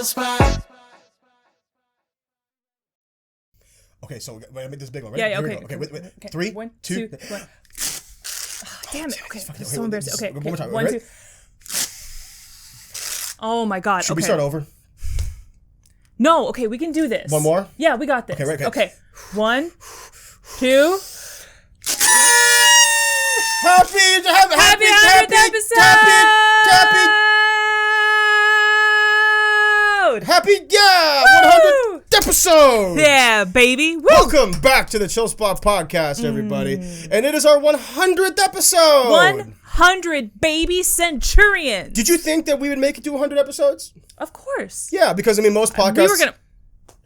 spot. Okay, so we're gonna make this big one, right? Yeah, Here we okay. go. Okay, wait. Okay. 3, 1, 2. 2, 1. Damn it. Okay, fucking- so embarrassing. Okay, one more time. 1, Ready? 2. Oh my god. Should we start over? No, okay, we can do this. One more? Yeah, we got this. Okay, right, okay. Okay. 1, 2. Happy 100th episode! Happy 100th episode! Yeah, baby. Woo! Welcome back to the Chill Spot Podcast, everybody. And it is our 100th episode! 100, baby centurions. Did you think that we would make it to 100 episodes? Of course. Yeah, because, I mean, most podcasts We were gonna...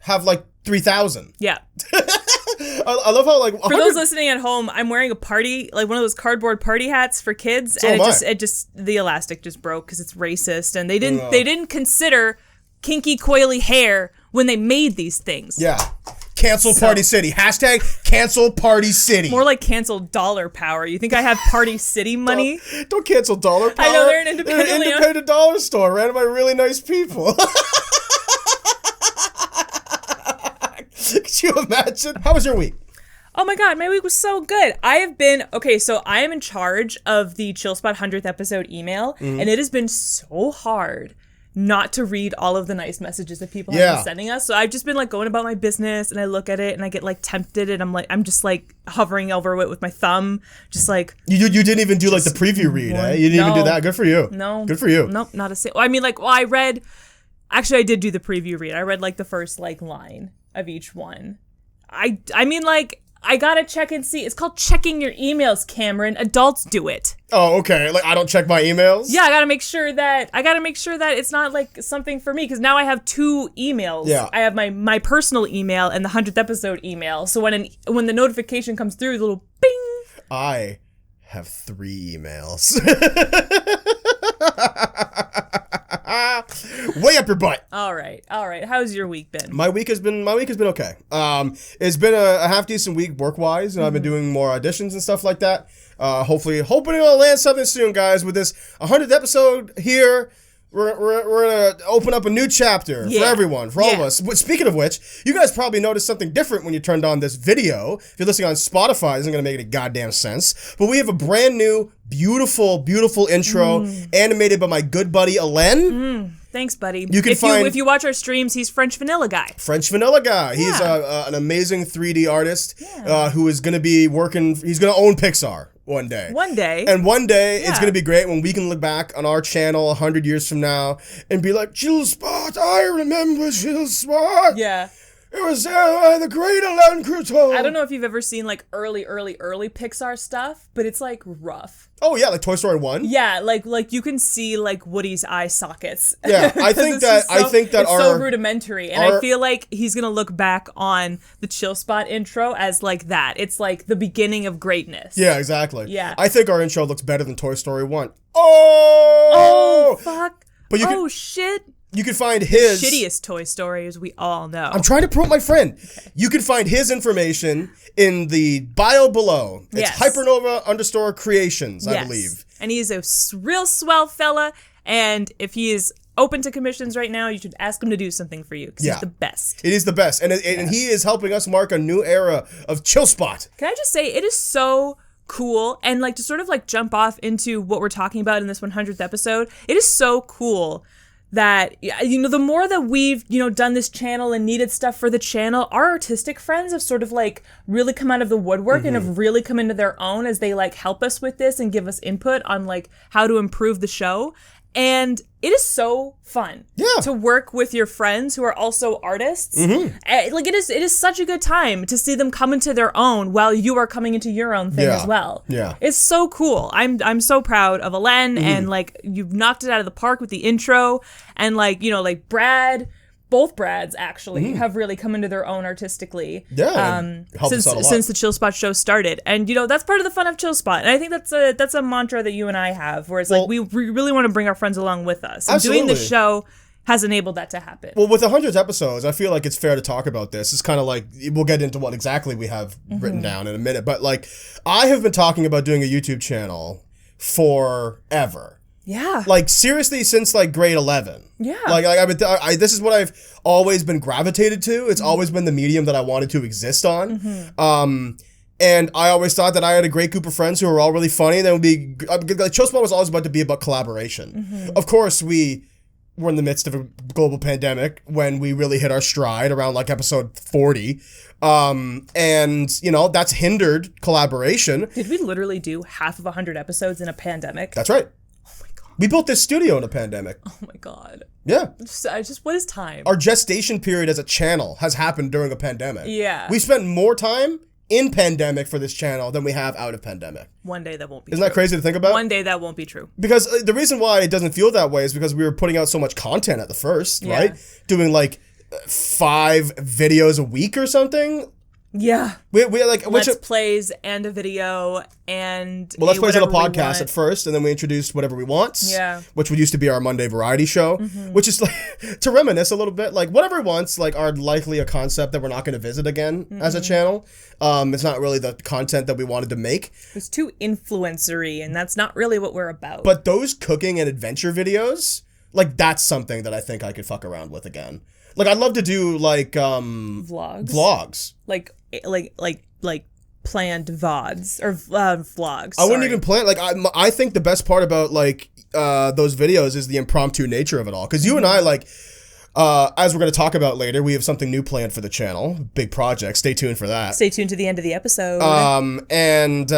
have, like, 3,000. Yeah. I love how, like, 100... For those listening at home, I'm wearing a party, like one of those cardboard party hats for kids, So and am it just the elastic just broke because it's racist, and they didn't consider kinky coily hair when they made these things. Yeah. Cancel Party City. Hashtag cancel Party City. More like cancel dollar power. You think I have Party City money? Don't cancel Dollar Power. I know, they're an They're an independent dollar store ran by really nice people. Could you imagine? How was your week? Oh my god, my week was so good. I am in charge of the Chill Spot 100th episode email, and it has been so hard not to read all of the nice messages that people have been sending us. So I've just been like going about my business, and I look at it and I get like tempted, and I'm just like hovering over it with my thumb, just like You didn't even do like the preview read, eh? You didn't even do that. Good for you. No. Good for you. Nope, not a single. I mean, like, well, I did do the preview read. I read like the first like line of each one. I mean, like, I gotta check and see. It's called checking your emails, Cameron. Adults do it. Oh, okay. Like, I don't check my emails? Yeah, I gotta make sure that it's not like something for me, because now I have 2 emails. Yeah. I have my personal email and the 100th episode email. So when the notification comes through, the little bing. I have 3 emails. Way up your butt. All right. How's your week been? My week has been okay. It's been a half decent week work wise, and I've been doing more auditions and stuff like that. Hoping it'll land something soon, guys. With this 100th episode here, we're gonna open up a new chapter for everyone, for all of us. But speaking of which, you guys probably noticed something different when you turned on this video. If you're listening on Spotify, it isn't gonna make any goddamn sense. But we have a brand new, beautiful intro animated by my good buddy Alain. Thanks, buddy. If you watch our streams, he's French Vanilla Guy. French Vanilla Guy. Yeah. He's an amazing 3D artist who is going to be working. He's going to own Pixar one day. And one day it's going to be great when we can look back on our channel 100 years from now and be like, Chill Spot, I remember Chill Spot. Yeah. It was the great Alain Croteau. I don't know if you've ever seen like early Pixar stuff, but it's like rough. Oh yeah, like Toy Story 1? Yeah, like you can see like Woody's eye sockets. Yeah, I think that it's so rudimentary, and I feel like he's gonna look back on the Chill Spot intro as like that. It's like the beginning of greatness. Yeah, exactly. Yeah. I think our intro looks better than Toy Story 1. Oh! Fuck. But shit. You can find his shittiest Toy Story, as we all know. I'm trying to promote my friend. Okay. You can find his information in the bio below. It's Hypernova_creations, I believe. And he's a real swell fella. And if he is open to commissions right now, you should ask him to do something for you, because he's the best. It is the best. And he is helping us mark a new era of Chill Spot. Can I just say, it is so cool. And like to sort of like jump off into what we're talking about in this 100th episode, it is so cool that, the more that we've, done this channel and needed stuff for the channel, our artistic friends have sort of like really come out of the woodwork and have really come into their own as they like help us with this and give us input on like how to improve the show. And it is so fun to work with your friends who are also artists. Like it is such a good time to see them come into their own while you are coming into your own thing as well. Yeah, it's so cool. I'm so proud of Alain, and like you've knocked it out of the park with the intro, and like like Brad. Both Brads actually have really come into their own artistically. Yeah, since the Chill Spot show started, and that's part of the fun of Chill Spot. And I think that's a mantra that you and I have, where it's like we really want to bring our friends along with us. And doing the show has enabled that to happen. Well, with 100 episodes, I feel like it's fair to talk about this. It's kind of like, we'll get into what exactly we have written down in a minute, but like I have been talking about doing a YouTube channel forever. Yeah. Like, seriously, since, like, grade 11. Yeah. Like this is what I've always been gravitated to. It's always been the medium that I wanted to exist on. And I always thought that I had a great group of friends who were all really funny. And then would be like, Chill Spot was always about to be about collaboration. Of course, we were in the midst of a global pandemic when we really hit our stride around like episode 40. And you know, that's hindered collaboration. Did we literally do half of 100 episodes in a pandemic? That's right. Oh my God. We built this studio in a pandemic. Oh my God. Yeah. Just what is time? Our gestation period as a channel has happened during a pandemic. Yeah. We spent more time in pandemic for this channel than we have out of pandemic. One day that won't be Isn't that crazy to think about? One day that won't be true. Because the reason why it doesn't feel that way is because we were putting out so much content at the first, right? Doing like 5 videos a week or something. Yeah. We like Let's plays and a video and Let's Plays on a podcast at first, and then we introduced Whatever We Want. Yeah. Which used to be our Monday variety show, which is like to reminisce a little bit, like Whatever We Want's like are likely a concept that we're not going to visit again as a channel. It's not really the content that we wanted to make. It's too influencery, and that's not really what we're about. But those cooking and adventure videos, like that's something that I think I could fuck around with again. Like I'd love to do like vlogs. Like planned VODs or vlogs. I wouldn't even plan. Like I think the best part about like those videos is the impromptu nature of it all. Because you and I like, as we're going to talk about later, we have something new planned for the channel. Big project. Stay tuned for that. Stay tuned to the end of the episode. And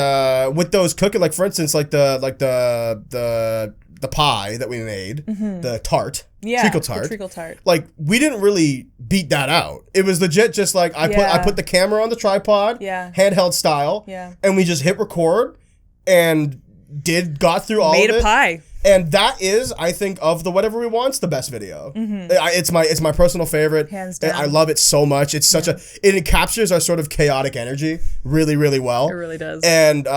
with those cooking, like for instance, like the pie that we made, the tart. Yeah, treacle tart. The treacle tart. Like we didn't really beat that out. It was legit just like I put the camera on the tripod, handheld style, and we just hit record and got through all of it. Made a pie. And that is, I think, of the Whatever We Want's the best video. It's my personal favorite. Hands down. I love it so much. It's such it captures our sort of chaotic energy really, really well. It really does. And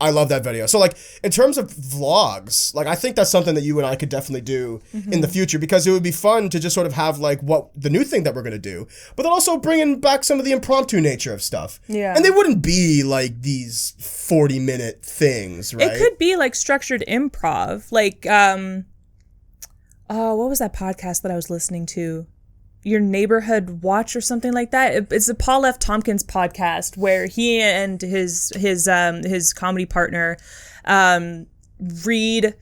I love that video. So like in terms of vlogs, like I think that's something that you and I could definitely do in the future, because it would be fun to just sort of have like what the new thing that we're going to do, but then also bringing back some of the impromptu nature of stuff. Yeah. And they wouldn't be like these 40-minute things, right? It could be like structured improv. Like, what was that podcast that I was listening to? Your Neighborhood Watch or something like that. It's a Paul F. Tompkins podcast where he and his comedy partner read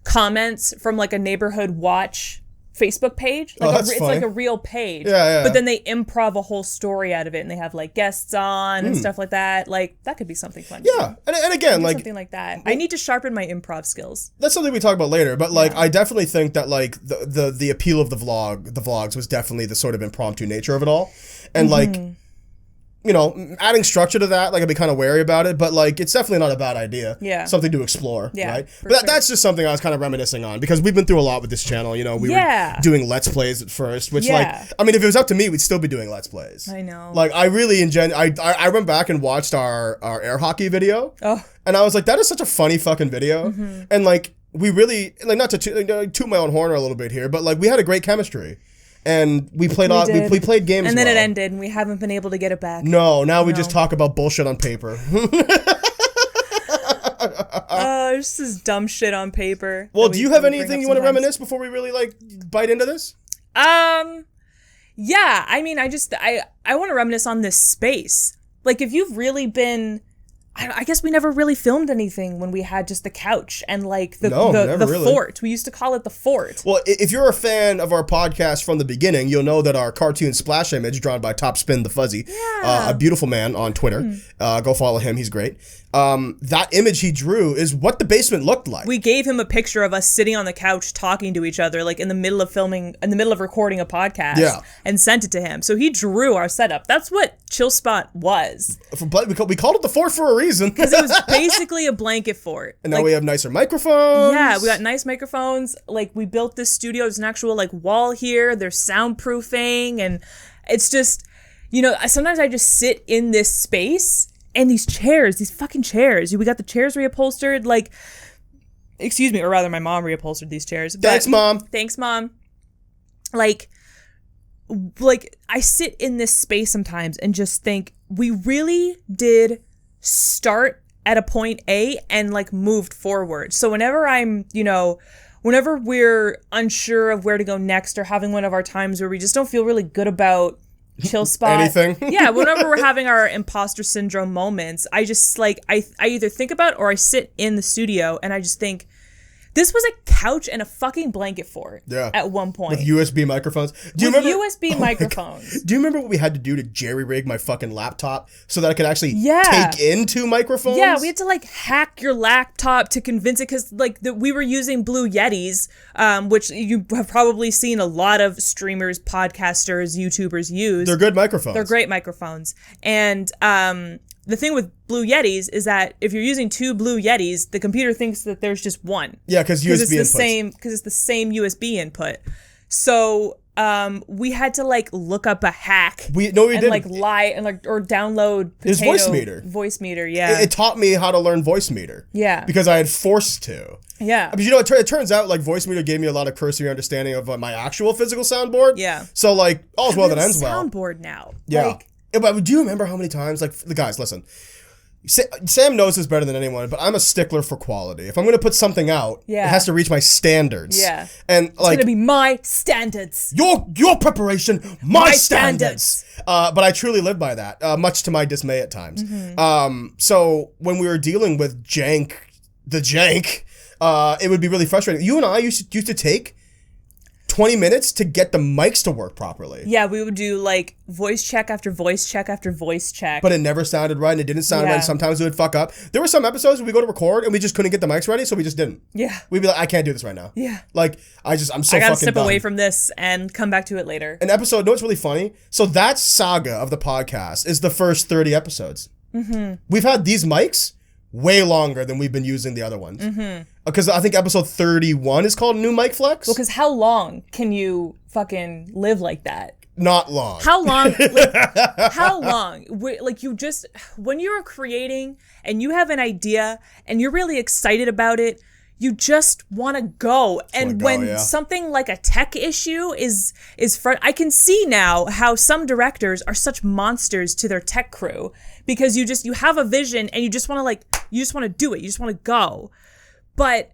comments from like a Neighborhood Watch Facebook page. Like that's it's funny. like a real page. Yeah. But then they improv a whole story out of it, and they have like guests on and stuff like that. Like that could be something fun. Yeah. And again, like something like that. I need to sharpen my improv skills. that's something we talk about later, but like I definitely think that like the appeal of the vlogs was definitely the sort of impromptu nature of it all. And like, you know, adding structure to that, like I'd be kind of wary about it, but like it's definitely not a bad idea. Yeah. Something to explore, right? for But sure. that's just something I was kind of reminiscing on, because we've been through a lot with this channel. You know, we were doing Let's Plays at first, which like, I mean, if it was up to me, we'd still be doing Let's Plays. I know. Like I really I went back and watched our air hockey video. Oh. And I was like, that is such a funny fucking video. And like, we really, like, not to toot my own horn a little bit here, but like we had a great chemistry. And we played we played games and then well. it ended, and we haven't been able to get it back. No, now we just talk about bullshit on paper. Just this dumb shit on paper. Well, do you have anything you want to reminisce before we really like bite into this? Yeah, I mean, I want to reminisce on this space. Like, if you've really been, I guess we never really filmed anything when we had just the couch and like the really. fort. We used to call it the fort. Well, if you're a fan of our podcast from the beginning, you'll know that our cartoon splash image drawn by Top Spin the Fuzzy, a beautiful man on Twitter, go follow him, he's great. That image he drew is what the basement looked like. We gave him a picture of us sitting on the couch talking to each other, like in the middle of recording a podcast, and sent it to him. So he drew our setup. That's what Chill Spot was. We called it the fort for a reason. Because it was basically a blanket fort. And now we have nicer microphones. Yeah, we got nice microphones. Like, we built this studio. There's an actual like wall here. There's soundproofing, and it's just, you know, sometimes I just sit in this space. And these fucking chairs. We got the chairs reupholstered, like, excuse me, or rather my mom reupholstered these chairs. Thanks, Mom. Thanks, Mom. Like, I sit in this space sometimes and just think, we really did start at a point A and like moved forward. So whenever whenever we're unsure of where to go next or having one of our times where we just don't feel really good about chill spot. Anything. Yeah, whenever we're having our imposter syndrome moments, I just like, I either think about or I sit in the studio and I just think, this was a couch and a fucking blanket fort at one point. With USB microphones. USB microphones. Do you remember what we had to do to jerry-rig my fucking laptop so that I could actually take in 2 microphones? Yeah, we had to like hack your laptop to convince it because like we were using Blue Yetis, which you have probably seen a lot of streamers, podcasters, YouTubers use. They're good microphones. They're great microphones. And the thing with Blue Yetis is that if you're using 2 Blue Yetis, the computer thinks that there's just one. Yeah, because USB inputs. Because it's the same USB input. So we had to like look up a hack. We didn't. Like lie and like or download It's Voice Meter. Voice Meter, yeah. It taught me how to learn Voice Meter. Yeah. Because I had forced to. Yeah. But it turns out like Voice Meter gave me a lot of cursory understanding of my actual physical soundboard. Yeah. So like all's well that ends well. Soundboard now. Yeah. Like, but do you remember how many times, like, the guys, listen, Sam knows this better than anyone, but I'm a stickler for quality. If I'm going to put something out, it has to reach my standards. Yeah. And, like, it's going to be my standards. Your preparation, my standards. But I truly live by that, much to my dismay at times. Mm-hmm. So when we were dealing with the jank, it would be really frustrating. You and I used to take 20 minutes to get the mics to work properly. Yeah, we would do like voice check after voice check after voice check. But it never sounded right and it didn't sound right. Sometimes it would fuck up. There were some episodes where we go to record and we just couldn't get the mics ready, so we just didn't. Yeah. We'd be like, I can't do this right now. Yeah. Like, I'm so fucking I gotta step done. away from this and come back to it later. An episode, what's really funny? So that saga of the podcast is the first 30 episodes. Mm-hmm. We've had these mics way longer than we've been using the other ones. Mm-hmm. Because I think episode 31 is called New Mic Flex. Well, because how long can you fucking live like that? Not long. How long? Like, how long? Like, you just, when you're creating and you have an idea and you're really excited about it, you just want to go. And when something like a tech issue is I can see now how some directors are such monsters to their tech crew because you have a vision and you just want to do it. You just want to go. But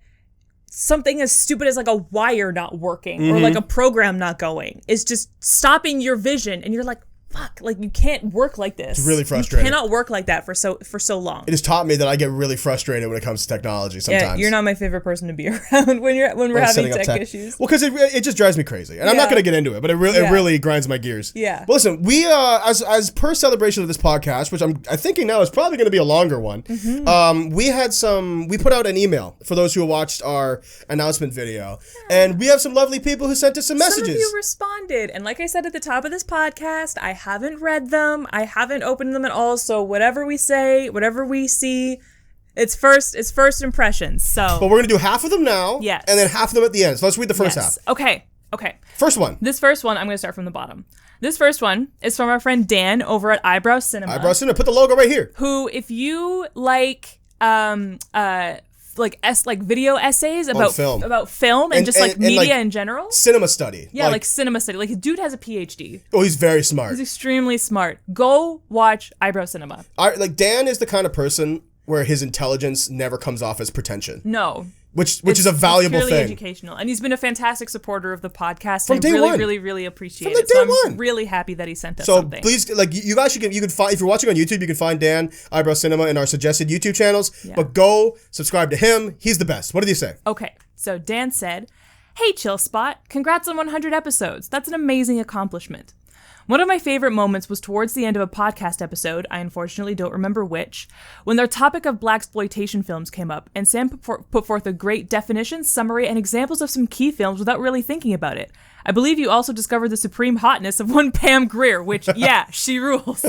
something as stupid as like a wire not working or like a program not going is just stopping your vision. And you're like, fuck, like you can't work like this. It's really frustrating. You cannot work like that for so long. It has taught me that I get really frustrated when it comes to technology sometimes. Yeah, you're not my favorite person to be around when we're having tech issues. Well, because it just drives me crazy. And I'm not going to get into it, but it really grinds my gears. Yeah. But listen, we, as per celebration of this podcast, which I'm thinking now is probably going to be a longer one, we put out an email for those who watched our announcement video. Yeah. And we have some lovely people who sent us some messages. Some of you responded. And like I said at the top of this podcast, I haven't read them. I haven't opened them at all. So whatever we say, whatever we see, it's first impressions. So, but we're gonna do half of them now, yes, and then half of them at the end. So let's read the first half. Okay. First one. This first one, I'm gonna start from the bottom. This first one is from our friend Dan over at Eyebrow Cinema. Eyebrow Cinema. Put the logo right here. Who, if you like video essays about film and just media in general. Cinema study. Yeah, like cinema study. Like, the dude has a PhD. Oh, he's very smart. He's extremely smart. Go watch Eyebrow Cinema. Dan is the kind of person where his intelligence never comes off as pretension. No. Which is a valuable thing. Educational. And he's been a fantastic supporter of the podcast. From day one. Really appreciate it. So I'm really happy that he sent us something. So please, like, you guys you can find, if you're watching on YouTube, you can find Dan, Eyebrow Cinema, in our suggested YouTube channels. Yeah. But go subscribe to him. He's the best. What did you say? Okay. So Dan said, "Hey, Chill Spot. Congrats on 100 episodes. That's an amazing accomplishment. One of my favorite moments was towards the end of a podcast episode, I unfortunately don't remember which, when their topic of blaxploitation films came up, and Sam put forth a great definition, summary, and examples of some key films without really thinking about it. I believe you also discovered the supreme hotness of one Pam Grier, which, yeah, she rules."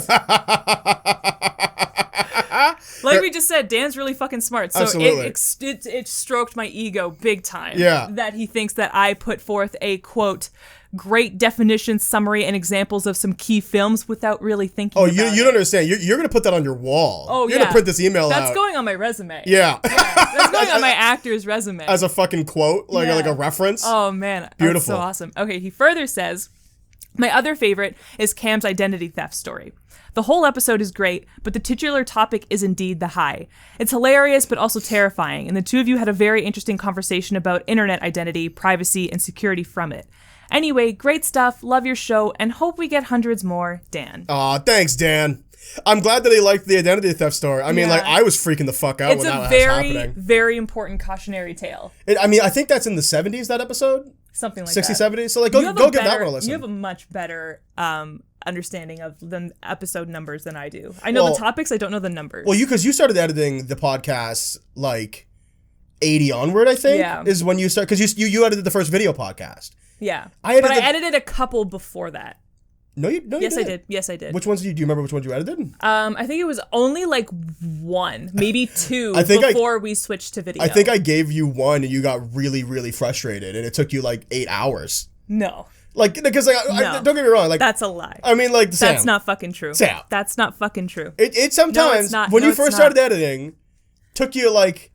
Like we just said, Dan's really fucking smart, so it stroked my ego big time. Yeah. That he thinks that I put forth a, quote, great definition, summary, and examples of some key films without really thinking about it. You don't understand. You're going to put that on your wall. Oh, You're going to print this email out. That's going on my resume. Yeah. That's going on my actor's resume. As a fucking quote, like a reference. Oh, man. Beautiful. That's so awesome. Okay, he further says, My other favorite is Cam's identity theft story. The whole episode is great, but the titular topic is indeed the high. It's hilarious, but also terrifying, and the two of you had a very interesting conversation about internet identity, privacy, and security from it. Anyway, great stuff, love your show, and hope we get hundreds more, Dan. Aw, thanks, Dan. I'm glad that he liked the identity theft story. I mean, like, I was freaking the fuck out when that was happening. It's a very, very important cautionary tale. I think that's in the 70s, that episode? Something like 60s, that. 70s? So, like, go give that one a listen. You have a much better understanding of the episode numbers than I do. I know the topics, I don't know the numbers. Well, because you started editing the podcast, like, 80 onward, I think, is when you start, because you edited the first video podcast. Yeah. I edited a couple before that. No, you did. Yes, I did. Which ones do you remember which ones you edited? I think it was only like one, maybe two before we switched to video. I think I gave you one and you got really, really frustrated and it took you like 8 hours. No. Like, because don't get me wrong. Like, that's a lie. I mean, like, Sam. That's not fucking true. Sam. That's not fucking true. It sometimes, when you first started editing, took you like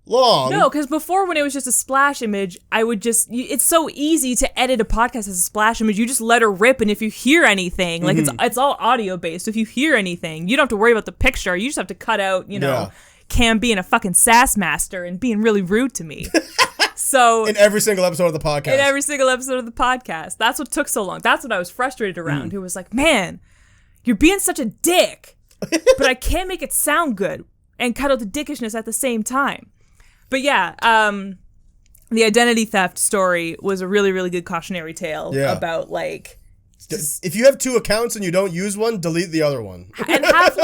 long. No, because before when it was just a splash image, I would just, it's so easy to edit a podcast as a splash image. You just let her rip, and if you hear anything, like it's all audio based. If you hear anything, you don't have to worry about the picture. You just have to cut out, Cam being a fucking sass master and being really rude to me. So in every single episode of the podcast. That's what took so long. That's what I was frustrated around. It was like, man, you're being such a dick, but I can't make it sound good and cut out the dickishness at the same time. But yeah, the identity theft story was a really, really good cautionary tale about like. If you have 2 accounts and you don't use one, delete the other one. And have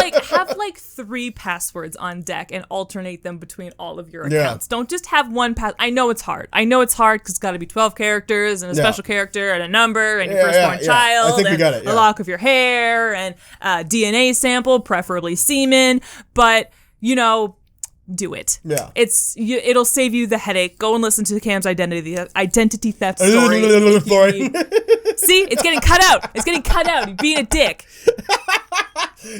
like 3 passwords on deck and alternate them between all of your accounts. Don't just have one I know it's hard. Because it's got to be 12 characters and a special character and a number and your firstborn child. I think we got it. A lock of your hair and a DNA sample, preferably semen. But, do it. Yeah. It'll save you the headache. Go and listen to Cam's identity theft story. See, it's getting cut out. You're being a dick.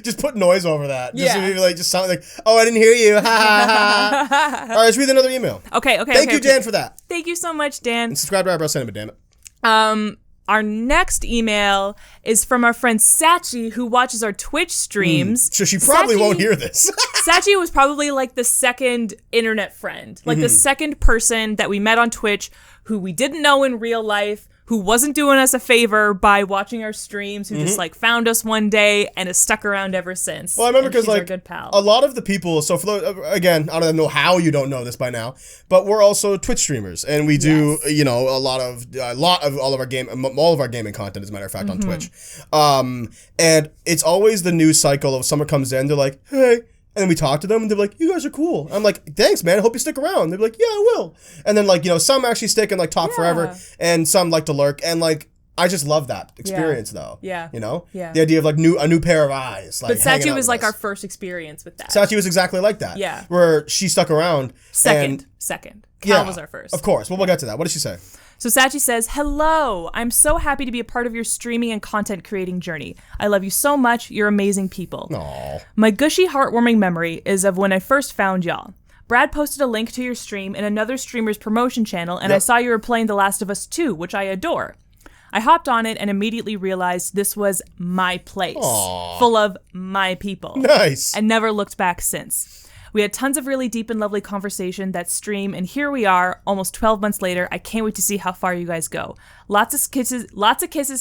Just put noise over that. Just sound like, oh, I didn't hear you. Ha ha ha. All right, let's read another email. Okay. Thank you, Dan, for that. Thank you so much, Dan. And subscribe to Eyebrow Cinema, damn it. Our next email is from our friend Sachi, who watches our Twitch streams. So she probably won't hear this. Sachi was probably like the second internet friend, like the second person that we met on Twitch who we didn't know in real life, who wasn't doing us a favor by watching our streams, who just like found us one day and has stuck around ever since. Well, I remember because like good pal. A lot of the people, so again, I don't know how you don't know this by now, but we're also Twitch streamers and we do, a lot of all of our gaming content, as a matter of fact, on Twitch. And it's always the news cycle of someone comes in, they're like, hey. And then we talk to them, and they're like, you guys are cool. I'm like, thanks, man. I hope you stick around. They're like, yeah, I will. And then, like, some actually stick and, like, talk forever, and some like to lurk. And, like, I just love that experience, though. Yeah. Yeah. The idea of, like, a new pair of eyes. Like, but Sachi was, like, our first experience with that. Sachi was exactly like that. Yeah. Where she stuck around. Second. Cal was our first. Of course. Well, we'll get to that. What did she say? So Sachi says, hello, I'm so happy to be a part of your streaming and content creating journey. I love you so much. You're amazing people. Aww. My gushy, heartwarming memory is of when I first found y'all. Brad posted a link to your stream in another streamer's promotion channel, and I saw you were playing The Last of Us 2, which I adore. I hopped on it and immediately realized this was my place, full of my people. Nice. And never looked back since. We had tons of really deep and lovely conversation that stream, and here we are, almost 12 months later. I can't wait to see how far you guys go. Lots of kisses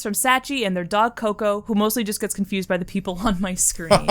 from Sachi and their dog Coco, who mostly just gets confused by the people on my screen.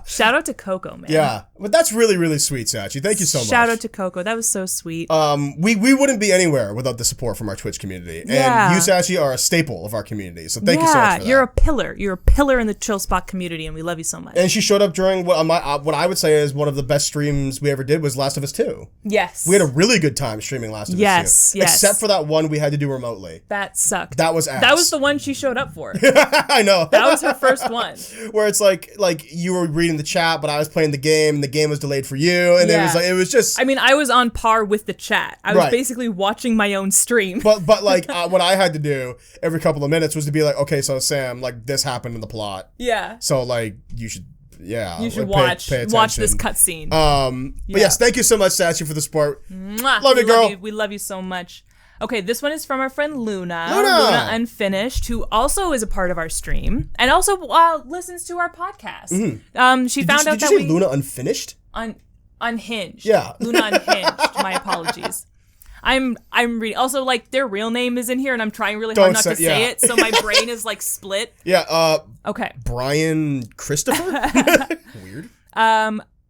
Shout out to Coco, man. Yeah, but that's really, really sweet, Sachi. Thank you so much. Shout out to Coco. That was so sweet. We wouldn't be anywhere without the support from our Twitch community. And you, Sachi, are a staple of our community. So thank you so much for that. You're a pillar. You're a pillar in the Chill Spot community, and we love you so much. And she showed up during what I would say is one of the best streams we ever did was Last of Us 2. Yes. We had a really good time streaming Last of Us 2. Yes. Except for that one we had to do remotely. That sucked. That was ass. That was the one she showed up for. I know. That was her first one. Where it's like you were reading the chat, but I was playing the game, and the game was delayed for you, and it was just. I mean, I was on par with the chat. I was basically watching my own stream. But what I had to do every couple of minutes was to be like, okay, so Sam, like this happened in the plot. Yeah. So like you should. Yeah, you should watch this cutscene. But yes, thank you so much, Sachi, for the support. Mwah. Love you, girl. We love you so much. Okay, this one is from our friend Luna. Luna Unfinished, who also is a part of our stream and also listens to our podcast. She found out that Did you say Luna Unfinished? Unhinged. Yeah. Luna Unhinged. My apologies. I'm reading. Also, like, their real name is in here, and I'm trying really hard not to say it, so my brain is like split. Yeah. Okay. Brian Christopher. Weird.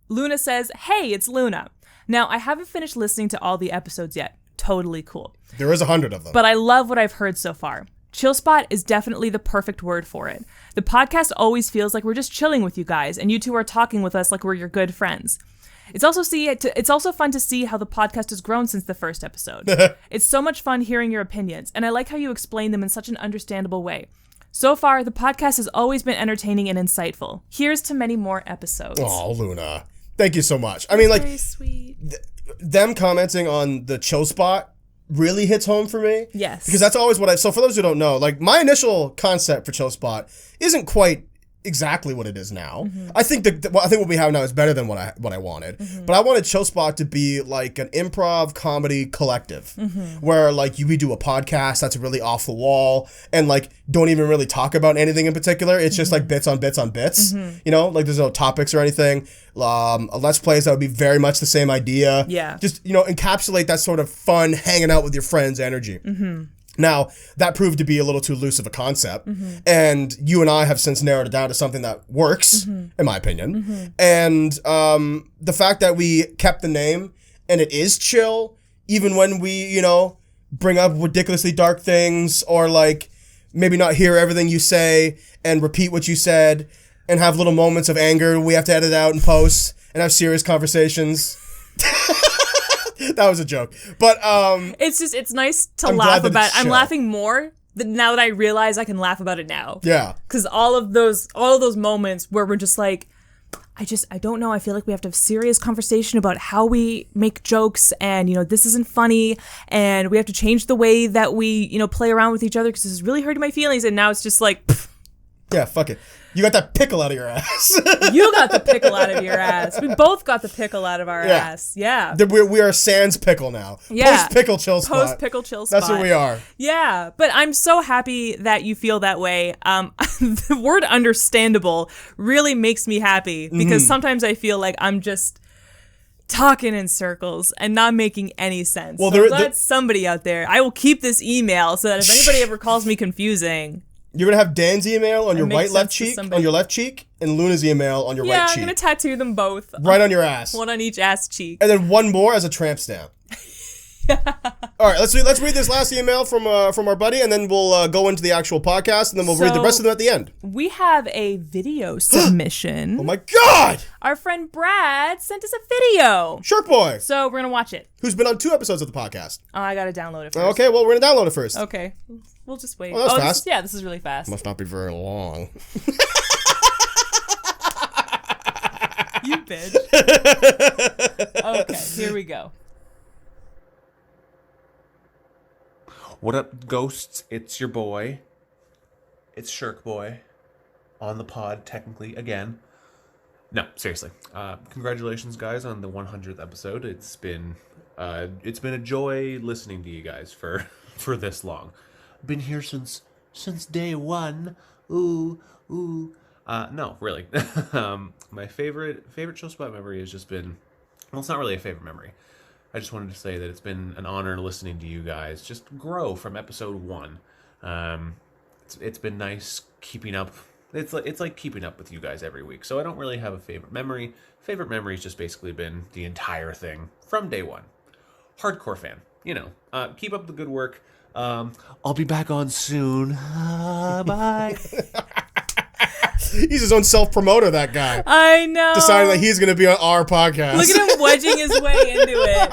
Luna says, "Hey, it's Luna. Now, I haven't finished listening to all the episodes yet. Totally cool. There is 100 of them. But I love what I've heard so far. Chill spot is definitely the perfect word for it. The podcast always feels like we're just chilling with you guys, and you two are talking with us like we're your good friends. It's also fun to see how the podcast has grown since the first episode. It's so much fun hearing your opinions, and I like how you explain them in such an understandable way. So far, the podcast has always been entertaining and insightful. Here's to many more episodes." Oh, Luna. Thank you so much. I mean, like, very sweet. Them commenting on the chill spot really hits home for me. Yes. Because that's always so for those who don't know, like, my initial concept for chill spot isn't quite exactly what it is now. I think what we have now is better than what I wanted. But I wanted Chill Spot to be like an improv comedy collective where like we do a podcast that's really off the wall and like don't even really talk about anything in particular. It's just like bits on bits on bits. You know, like there's no topics or anything. A Let's Plays that would be very much the same idea. Yeah. Just, you know, encapsulate that sort of fun hanging out with your friends energy. Now, that proved to be a little too loose of a concept, and you and I have since narrowed it down to something that works, in my opinion. And the fact that we kept the name, and it is chill, even when we, you know, bring up ridiculously dark things, or like maybe not hear everything you say, and repeat what you said, and have little moments of anger we have to edit out and post, and have serious conversations. That was a joke, but it's nice to laugh about. I'm laughing more now that I realize I can laugh about it now. Yeah, because all of those moments where we're just like, I don't know. I feel like we have to have serious conversation about how we make jokes, and you know this isn't funny, and we have to change the way that we play around with each other because this is really hurting my feelings. And now it's just like, pff. Yeah, fuck it. You got that pickle out of your ass. You got the pickle out of your ass. We both got the pickle out of our ass. Yeah. We are sans pickle now. Yeah. Post-pickle chill spot. Post-pickle chill spot. That's what we are. Yeah. But I'm so happy that you feel that way. The word understandable really makes me happy because sometimes I feel like I'm just talking in circles and not making any sense. Well, so that's somebody out there. I will keep this email so that if anybody ever calls me confusing... You're going to have Dan's email on your left cheek, and Luna's email on your right cheek. Yeah, I'm going to tattoo them both. Right on your ass. One on each ass cheek. And then one more as a tramp stamp. All right, let's read this last email from our buddy, and then we'll go into the actual podcast, and then we'll read the rest of them at the end. We have a video submission. Oh my God! Our friend Brad sent us a video. Shark Boy. So we're going to watch it. Who's been on 2 episodes of the podcast. Oh, I got to download it first. Okay, well, we're going to download it first. Okay. We'll just wait. Well, that's fast. This is really fast. Must not be very long. You bitch. Okay, here we go. What up, ghosts? It's your boy. It's Shirk Boy. On the pod, technically, again. No, seriously. Congratulations, guys, on the 100th episode. It's been a joy listening to you guys for this long. Been here since day one. Ooh. No, really. My favorite Chill Spot memory has just been... Well, it's not really a favorite memory. I just wanted to say that it's been an honor listening to you guys just grow from episode 1. It's been nice keeping up. It's like keeping up with you guys every week. So I don't really have a favorite memory. Favorite memory's just basically been the entire thing from day one. Hardcore fan, keep up the good work. I'll be back on soon. Bye. He's his own self-promoter, that guy. I know. Deciding that he's going to be on our podcast. Look at him wedging his way into it.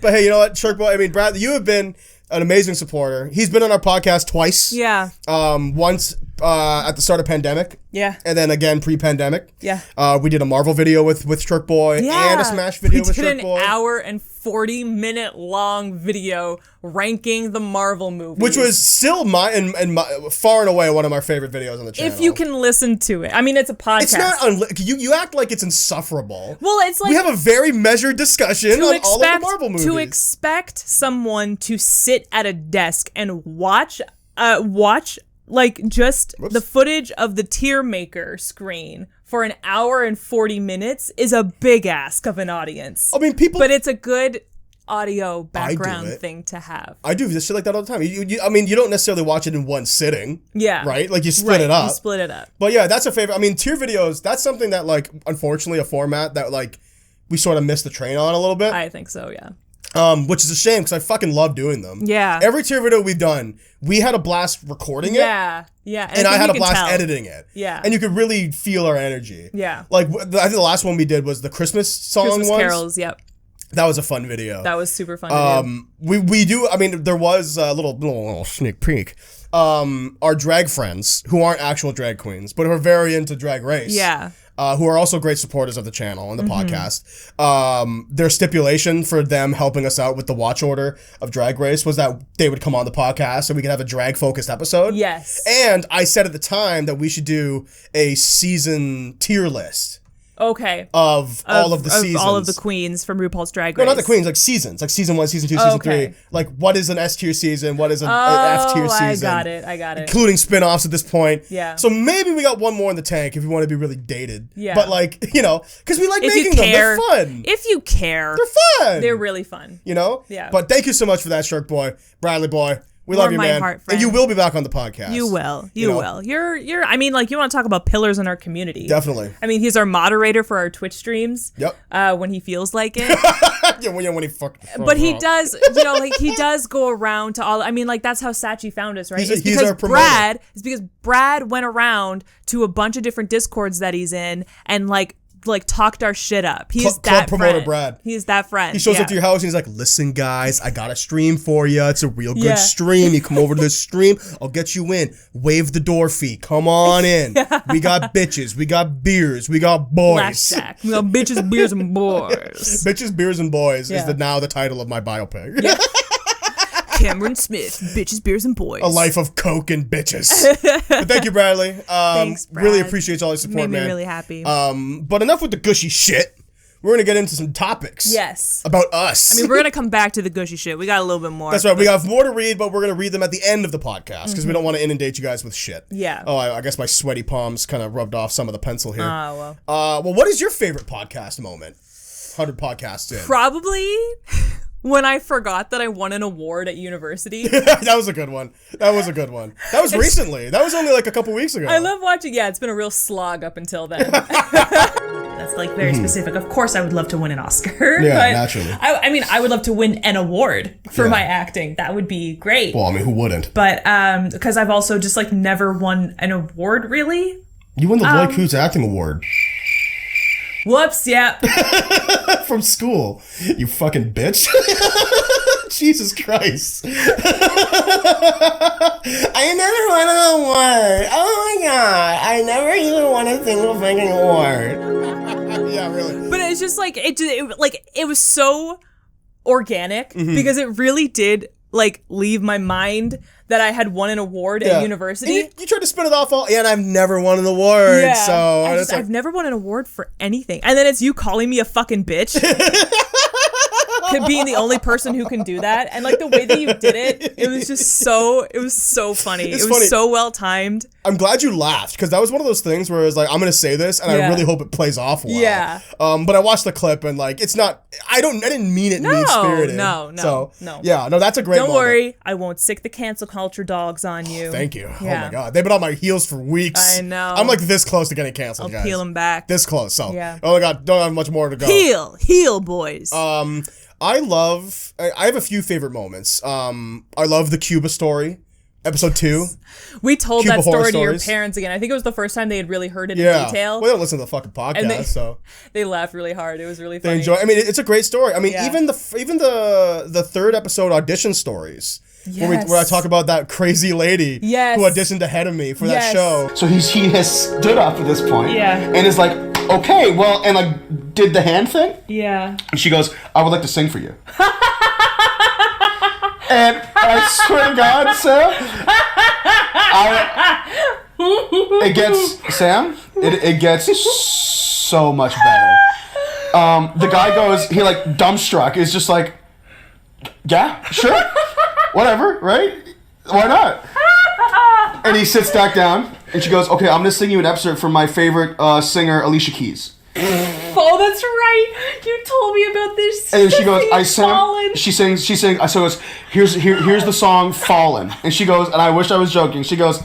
But hey, you know what, Shirk Boy? I mean, Brad, you have been an amazing supporter. He's been on our podcast twice. Yeah. Once at the start of pandemic. Yeah. And then again pre-pandemic. Yeah. We did a Marvel video with Shirk Boy and a Smash video with Shirk Boy. We did an hour and 40-minute long video ranking the Marvel movies. Which was still far and away one of my favorite videos on the channel. If you can listen to it. I mean, it's a podcast. It's not you act like it's insufferable. Well, it's like we have a very measured discussion on all of the Marvel movies. To expect someone to sit at a desk and watch like just the footage of the tier maker screen for an hour and 40 minutes is a big ask of an audience. I mean, but it's a good audio background thing to have. I do this shit like that all the time. I mean, you don't necessarily watch it in one sitting. Yeah. Right? Like you split it up. You split it up. But yeah, that's a favorite. I mean, tier videos, that's something that like, unfortunately, a format that like we sort of missed the train on a little bit. I think so, yeah. Which is a shame because I fucking love doing them. Yeah. Every tier video we've done, we had a blast recording it. Yeah. And I had a blast editing it. Yeah. And you could really feel our energy. Yeah. Like, I think the last one we did was the Christmas song Christmas ones. carols, yep. That was a fun video. That was super fun to do. We do, I mean, there was a little sneak peek. Our drag friends, who aren't actual drag queens, but who are very into Drag Race. Yeah. Who are also great supporters of the channel and the podcast. Their stipulation for them helping us out with the watch order of Drag Race was that they would come on the podcast so we could have a drag-focused episode. Yes. And I said at the time that we should do a season tier list. Okay. Of all of the seasons. All of the queens from RuPaul's Drag Race. No, not the queens, like seasons. Like season 1, season 2, season 3. Like, what is an S tier season? What is an F tier season? I got it. Including spin-offs at this point. Yeah. So maybe we got one more in the tank if we want to be really dated. Yeah. But like, you know, because we like making them. They're fun. If you care. They're fun. They're really fun. You know? Yeah. But thank you so much for that, Shark Boy. Bradley Boy. We love you, man. Heart, and you will be back on the podcast. You will. You will. You're I mean, like, you want to talk about pillars in our community. Definitely. I mean, he's our moderator for our Twitch streams. Yep. When he feels like it. Yeah, when he fucking But he does, you know, like, he does go around to all, I mean, like, that's how Sachi found us, right? He's our promoter. It's because Brad went around to a bunch of different Discords that he's in and, like talked our shit up. He's that promoter friend. Brad. He's that friend. He shows up to your house and he's like, listen, guys, I got a stream for you. It's a real good stream. You come over to this stream, I'll get you in. Waive the door fee. Come on in. We got bitches. We got beers. We got boys. Blackjack. We got bitches, beers, and boys. Bitches, beers, and boys is now the title of my biopic. Yeah. Cameron Smith, bitches, beers, and boys. A life of coke and bitches. But thank you, Bradley. Thanks, Brad. Really appreciate all your support, man. Made me really happy. But enough with the gushy shit. We're going to get into some topics. Yes. About us. I mean, we're going to come back to the gushy shit. We got a little bit more. That's right. We got more to read, but we're going to read them at the end of the podcast because we don't want to inundate you guys with shit. Yeah. Oh, I guess my sweaty palms kind of rubbed off some of the pencil here. Oh, well. Well, what is your favorite podcast moment? 100 podcasts in. Probably when I forgot that I won an award at university. That was a good one. That was recently. That was only like a couple weeks ago. I love watching. Yeah, it's been a real slog up until then. That's like very specific. Of course, I would love to win an Oscar. Yeah, but naturally. I mean, I would love to win an award for my acting. That would be great. Well, I mean, who wouldn't? But because I've also just like never won an award really. You won the Lloyd Coots Acting Award. Whoops, yeah. From school. You fucking bitch. Jesus Christ. I never won an award. Oh my god. I never even won a single fucking award. Yeah, really. But it's just like, it was so organic because it really did like leave my mind that I had won an award at university. You tried to spin it off and I've never won an award. Yeah. So I've never won an award for anything. And then it's you calling me a fucking bitch. Being the only person who can do that. And like the way that you did it, it was so funny. It was so well timed. I'm glad you laughed because that was one of those things where it's like, I'm going to say this and I really hope it plays off well. Yeah. But I watched the clip and like, it's not, I didn't mean it mean-spirited. No. Yeah, no, that's a great Don't moment. worry. I won't sick the cancel culture dogs on you. Thank you. Yeah. Oh my God. They've been on my heels for weeks. I know. I'm like this close to getting canceled, guys. I'll peel them back. This close. So, yeah. Oh my God, don't have much more to go. Heal, boys. I have a few favorite moments. I love the Cuba story, episode 2. We told Cuba that story horror to your stories. parents again. I think it was the first time they had really heard it Yeah. in detail. Well, they don't listen to the fucking podcast, so they laughed really hard. It was really they funny. enjoy. I mean, it's a great story. I mean, Yeah. even the third episode audition stories. Yes. Where I talk about that crazy lady Yes. who auditioned ahead of me for that Yes. show. So he has stood up at this point Yeah. and is like, okay, well, and like did the hand thing. Yeah. And she goes, I would like to sing for you. And I swear to God, Sam, it gets so much better. The guy goes, he like dumbstruck, is just like, yeah, sure, whatever, right? Why not? And he sits back down, and she goes, okay, I'm gonna sing you an excerpt from my favorite singer, Alicia Keys. Oh, that's right. You told me about this. And she goes, I sang. She sings. I goes, here's the song Fallen. And she goes, and I wish I was joking. She goes,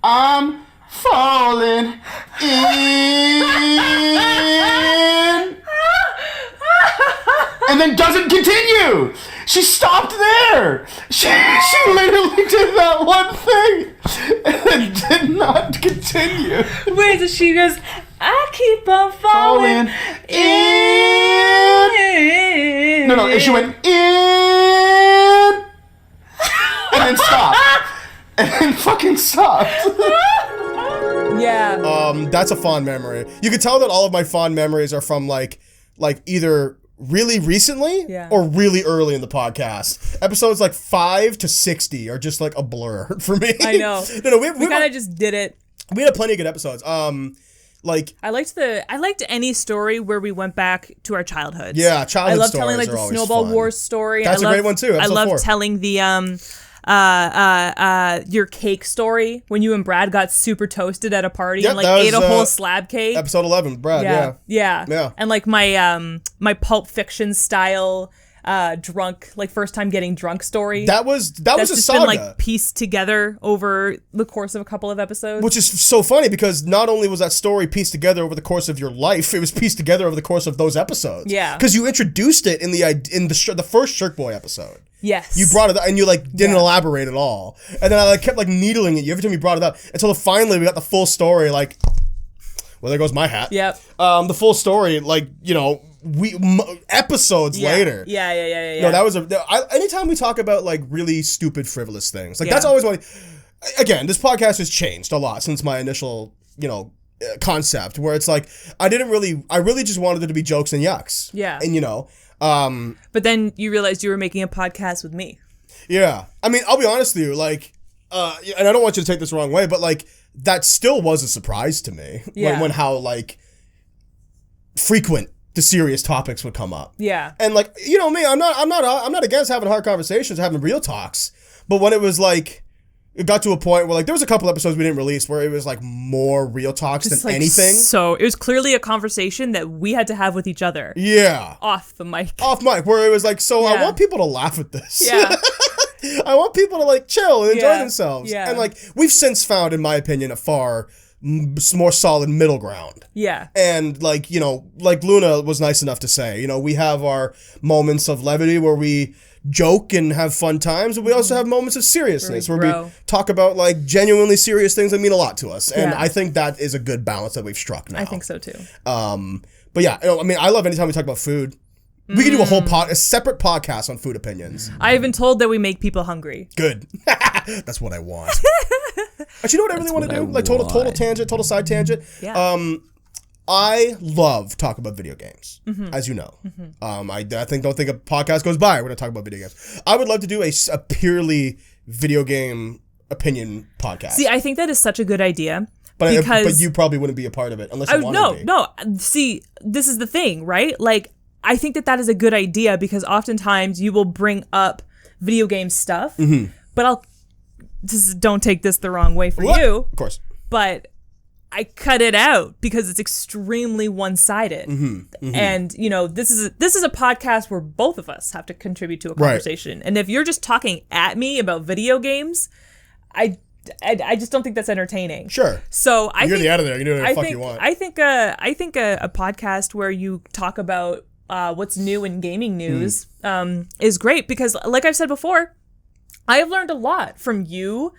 I'm falling in. And then doesn't continue. She stopped there. She literally did that one thing and then did not continue. Wait, so she goes, I keep on falling in. No, and she went in and then stopped. And then fucking stopped. Yeah. That's a fond memory. You can tell that all of my fond memories are from like either really recently or really early in the podcast. Episodes like 5 to 60 are just like a blur for me. I know. No, we kind of just did it. We had plenty of good episodes. Like I liked any story where we went back to our childhoods. Yeah, childhood I love stories telling like are the always Snowball fun. Wars story. That's a great one too. I love 4. telling the your cake story when you and Brad got super toasted at a party and like ate a whole slab cake. Episode 11, Brad. Yeah. And like my my Pulp Fiction style drunk, like first time getting drunk story. That was a just saga. Been like pieced together over the course of a couple of episodes. Which is so funny because not only was that story pieced together over the course of your life, it was pieced together over the course of those episodes. Yeah. Because you introduced it in the first Shirk Boy episode. Yes. You brought it up and you like didn't elaborate at all. And then I like kept like needling at you every time you brought it up until finally we got the full story. Like, well, there goes my hat. Yep. The full story, like, you know, episodes later. Yeah. No, that was anytime we talk about like really stupid, frivolous things, like that's always one. Again, this podcast has changed a lot since my initial, you know, concept where it's like I really just wanted it to be jokes and yucks. Yeah. And you know. But then you realized you were making a podcast with me. Yeah. I mean, I'll be honest with you, like, and I don't want you to take this the wrong way, but like, that still was a surprise to me. Yeah. When how, like, frequent the serious topics would come up. Yeah. And like, you know me, I'm not against having hard conversations, having real talks. But when it was like, it got to a point where like there was a couple episodes we didn't release where it was like more real talks Just than like anything. So it was clearly a conversation that we had to have with each other. Yeah. Off the mic. Off mic, where it was like, so I want people to laugh at this. Yeah. I want people to like chill and enjoy themselves. Yeah. And like we've since found, in my opinion, a far more solid middle ground. Yeah. And like, you know, like Luna was nice enough to say, you know, we have our moments of levity where we joke and have fun times, but we also have moments of seriousness where we talk about like genuinely serious things that mean a lot to us. And I think that is a good balance that we've struck now. I think so too. But yeah, you know, I mean, I love anytime we talk about food. We can do a separate podcast on food opinions. I have been told that we make people hungry. Good. That's what I want. But you know what I really want to do? Like total tangent, total side tangent. Yeah. I love talking about video games, as you know. I don't think a podcast goes by when I talk about video games. I would love to do a purely video game opinion podcast. See, I think that is such a good idea. But you probably wouldn't be a part of it unless you wanted to be. No. See, this is the thing, right? Like, I think that is a good idea because oftentimes you will bring up video game stuff, but don't take this the wrong way for you. Of course. But I cut it out because it's extremely one-sided. And, you know, this is a podcast where both of us have to contribute to a conversation. Right. And if you're just talking at me about video games, I just don't think that's entertaining. Sure. So I you're think, the editor. You do whatever the fuck you want. I think a podcast where you talk about what's new in gaming news is great because, like I've said before, I have learned a lot from you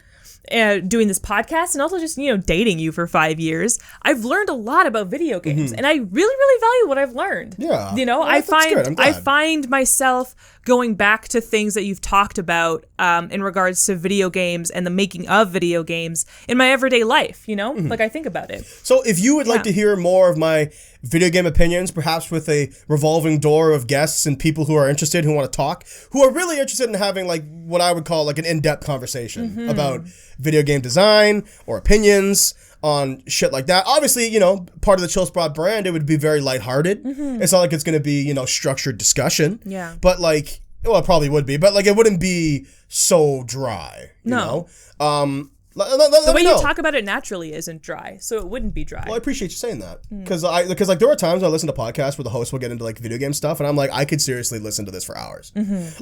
doing this podcast and also just, you know, dating you for 5 years. I've learned a lot about video games and I really, really value what I've learned. Yeah. You know, well, I find myself going back to things that you've talked about in regards to video games and the making of video games in my everyday life, you know? Like, I think about it. So if you would like to hear more of my video game opinions, perhaps with a revolving door of guests and people who are interested, who want to talk, who are really interested in having like what I would call like an in-depth conversation about video game design or opinions on shit like that. Obviously, you know, part of the Chill Spot brand, it would be very lighthearted. It's not like it's going to be, you know, structured discussion. Yeah. But like, well, it probably would be, but like it wouldn't be so dry, you know? The way you talk about it naturally isn't dry, so it wouldn't be dry. Well, I appreciate you saying that, because like there are times I listen to podcasts where the host will get into like video game stuff, and I'm like, I could seriously listen to this for hours,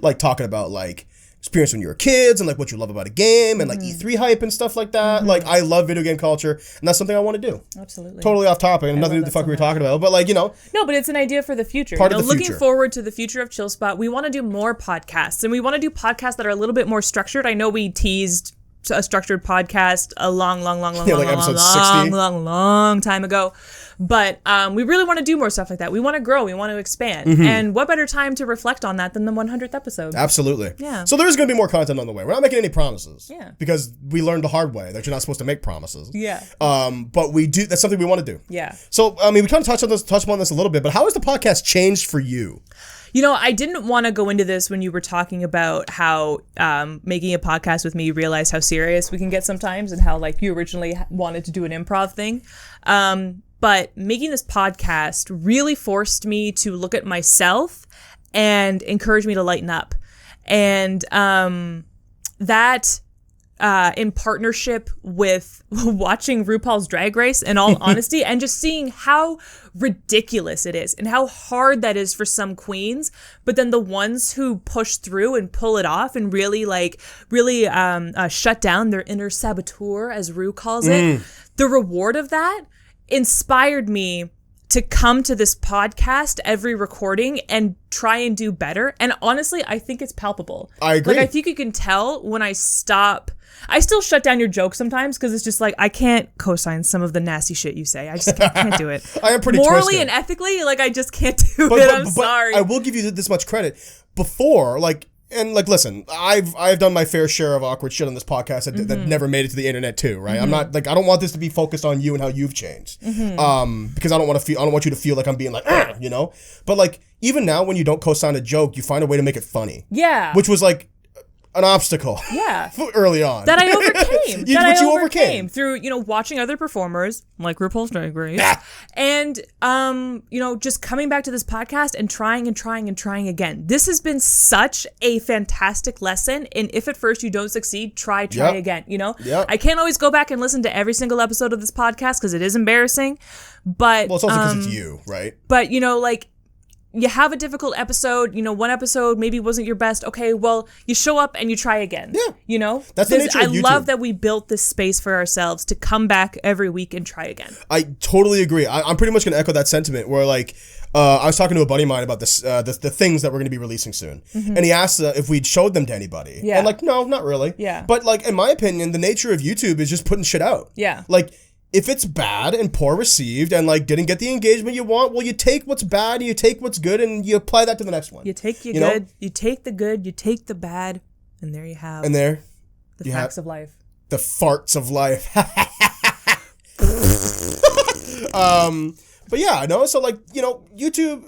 like talking about like experience when you were kids and like what you love about a game and like E3 hype and stuff like that. Like, I love video game culture, and that's something I want to do. Absolutely. Totally off topic and nothing to do with the fuck we were talking about, but like, you know. No, but it's an idea for the future. Part of the looking future. forward to the future of Chill Spot, we want to do more podcasts, and we want to do podcasts that are a little bit more structured. I know we teased a structured podcast a long time ago, but we really want to do more stuff like that. We want to grow, we want to expand, and what better time to reflect on that than the 100th episode? Absolutely. Yeah. So there's going to be more content on the way. We're not making any promises. Yeah. Because we learned the hard way that you're not supposed to make promises. Yeah. But we do. That's something we want to do. Yeah. So I mean, we kind of touched upon this a little bit, but how has the podcast changed for you? You know, I didn't want to go into this when you were talking about how making a podcast with me, you realize how serious we can get sometimes, and how like you originally wanted to do an improv thing. But making this podcast really forced me to look at myself and encourage me to lighten up. And that in partnership with watching RuPaul's Drag Race, in all honesty, and just seeing how ridiculous it is and how hard that is for some queens, but then the ones who push through and pull it off and really shut down their inner saboteur, as Ru calls it, the reward of that inspired me to come to this podcast every recording and try and do better. And honestly, I think it's palpable. I agree. Like, I think you can tell when I stop. I still shut down your jokes sometimes because it's just like, I can't co-sign some of the nasty shit you say. I just can't do it. I am pretty morally twisted. And ethically, like, I just can't do it. I'm sorry. I will give you this much credit. Before, like, and like, listen, I've done my fair share of awkward shit on this podcast that never made it to the internet too, right? I'm not like, I don't want this to be focused on you and how you've changed, because I don't want you to feel like I'm being like, you know. But like, even now, when you don't co-sign a joke, you find a way to make it funny. Yeah. Which was like an obstacle. Yeah. Early on. That I overcame. you overcame through, you know, watching other performers like RuPaul's Drag Race, and you know, just coming back to this podcast and trying again. This has been such a fantastic lesson. And if at first you don't succeed, try again. You know, I can't always go back and listen to every single episode of this podcast because it is embarrassing. But well, it's also because it's you, right? But you know, like, you have a difficult episode, you know, one episode maybe wasn't your best. Okay, well, you show up and you try again. Yeah. You know? That's the nature of YouTube. I love that we built this space for ourselves to come back every week and try again. I totally agree. I'm pretty much going to echo that sentiment where, like, I was talking to a buddy of mine about this, the things that we're going to be releasing soon. And he asked if we'd showed them to anybody. Yeah. And, like, no, not really. Yeah. But, like, in my opinion, the nature of YouTube is just putting shit out. Yeah. Like, if it's bad and poor received and like didn't get the engagement you want, well, you take what's bad and you take what's good and you apply that to the next one. You take you good, you take the good, you take the bad, and there you have. And there, the facts of life. The farts of life. But yeah, no. So like, you know, YouTube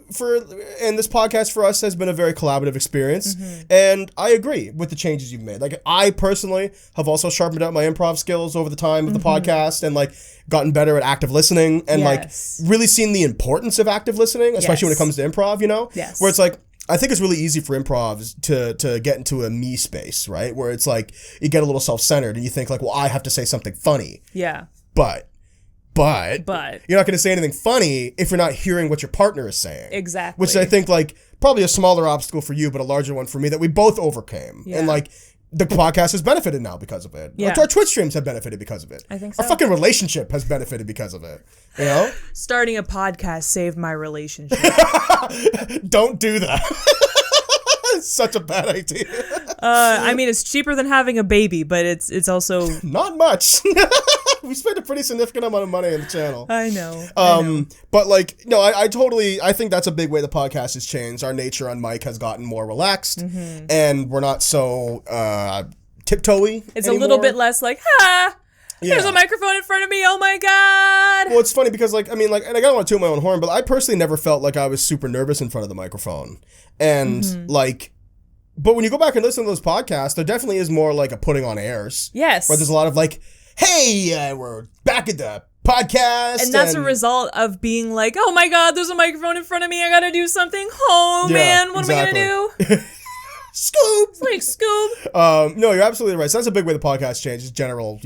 and this podcast for us has been a very collaborative experience, and I agree with the changes you've made. Like, I personally have also sharpened up my improv skills over the time of the podcast, and like gotten better at active listening, and like really seen the importance of active listening, especially when it comes to improv. You know, where it's like, I think it's really easy for improvs to get into a me space, right? Where it's like you get a little self-centered and you think like, well, I have to say something funny. Yeah. But you're not going to say anything funny if you're not hearing what your partner is saying. Exactly. Which I think like probably a smaller obstacle for you, but a larger one for me that we both overcame. Yeah. And like the podcast has benefited now because of it. Yeah. Like, our Twitch streams have benefited because of it. I think so. Our fucking relationship has benefited because of it. You know? Starting a podcast saved my relationship. Don't do that. It's such a bad idea. I mean, it's cheaper than having a baby, but it's also not much. We spent a pretty significant amount of money on the channel. I know. But like, no, I think that's a big way the podcast has changed. Our nature on mic has gotten more relaxed, and we're not so tiptoey. It's anymore. a little bit less like, there's a microphone in front of me. Oh my God. Well, it's funny because and I don't want to toot my own horn, but I personally never felt like I was super nervous in front of the microphone. And but when you go back and listen to those podcasts, there definitely is more like a putting on airs. Yes. Where there's a lot of like, hey, we're back at the podcast. And that's a result of being like, oh my God, there's a microphone in front of me. I got to do something. Oh man, what am I going to do? Scoop. It's like scoop. No, you're absolutely right. So that's a big way the podcast changes. General,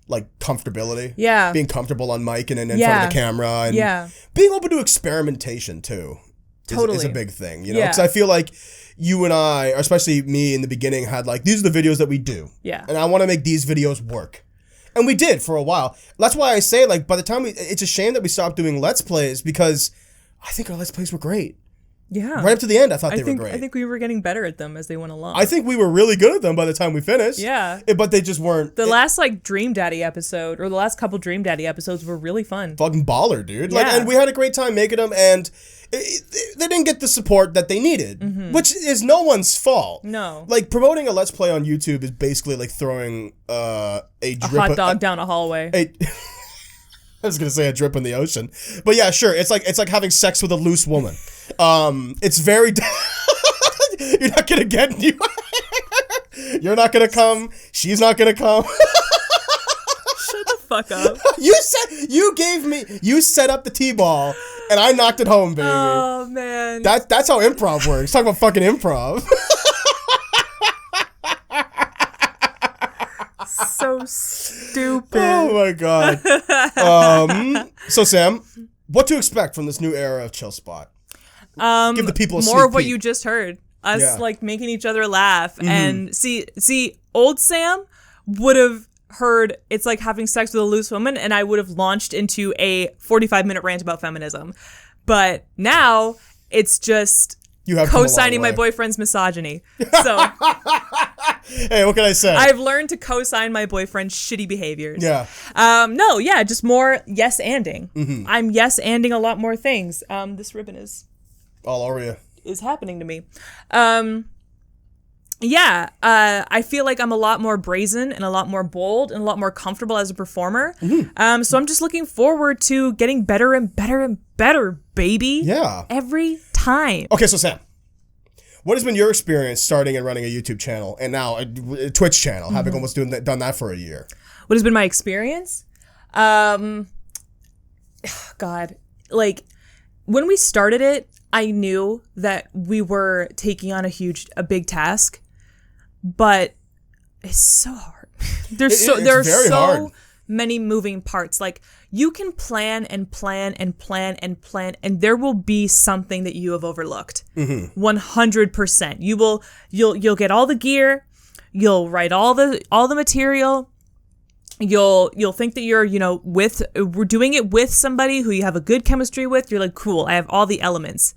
like comfortability. Yeah. Being comfortable on mic and in front of the camera. And being open to experimentation too. Is a big thing, because I feel like you and I, especially me in the beginning, had like, these are the videos that we do. Yeah. And I want to make these videos work. And we did for a while. That's why I say, like, by the time it's a shame that we stopped doing Let's Plays, because I think our Let's Plays were great. Yeah. Right up to the end, I thought they were great. I think we were getting better at them as they went along. I think we were really good at them by the time we finished. Yeah. But they just weren't. The last, like, Dream Daddy episode, or the last couple Dream Daddy episodes were really fun. Fucking baller, dude. Yeah. Like, and we had a great time making them, and they didn't get the support that they needed, which is no one's fault. No. Like, promoting a Let's Play on YouTube is basically like throwing a hot dog down a hallway. I was gonna say a drip in the ocean, but yeah, sure. It's like having sex with a loose woman. It's very. You're not gonna get. You're not gonna come. She's not gonna come. Shut the fuck up. You set up the T-ball, and I knocked it home, baby. Oh man. That's how improv works. Talk about fucking improv. So stupid. Oh my God. So Sam, what to expect from this new era of Chill Spot? Give the people a more of sneak what peek. you just heard. Us like making each other laugh and see old Sam would have heard it's like having sex with a loose woman, and I would have launched into a 45-minute rant about feminism. But now it's just co-signing my boyfriend's misogyny. So hey, what can I say? I've learned to co-sign my boyfriend's shitty behaviors. Yeah. Just more yes-anding. I'm yes-anding a lot more things. This ribbon is all over you. Is happening to me. I feel like I'm a lot more brazen and a lot more bold and a lot more comfortable as a performer. So I'm just looking forward to getting better and better and better, baby. Yeah. Every time. Okay, so Sam, what has been your experience starting and running a YouTube channel and now a Twitch channel, having almost done that for a year? What has been my experience? God, like when we started it, I knew that we were taking on a big task, but it's so hard. There are so many moving parts. Like you can plan and plan and plan and plan, and there will be something that you have overlooked. 100%. You'll get all the gear, you'll write all the material. You'll think that you're, we're doing it with somebody who you have a good chemistry with. You're like, cool, I have all the elements.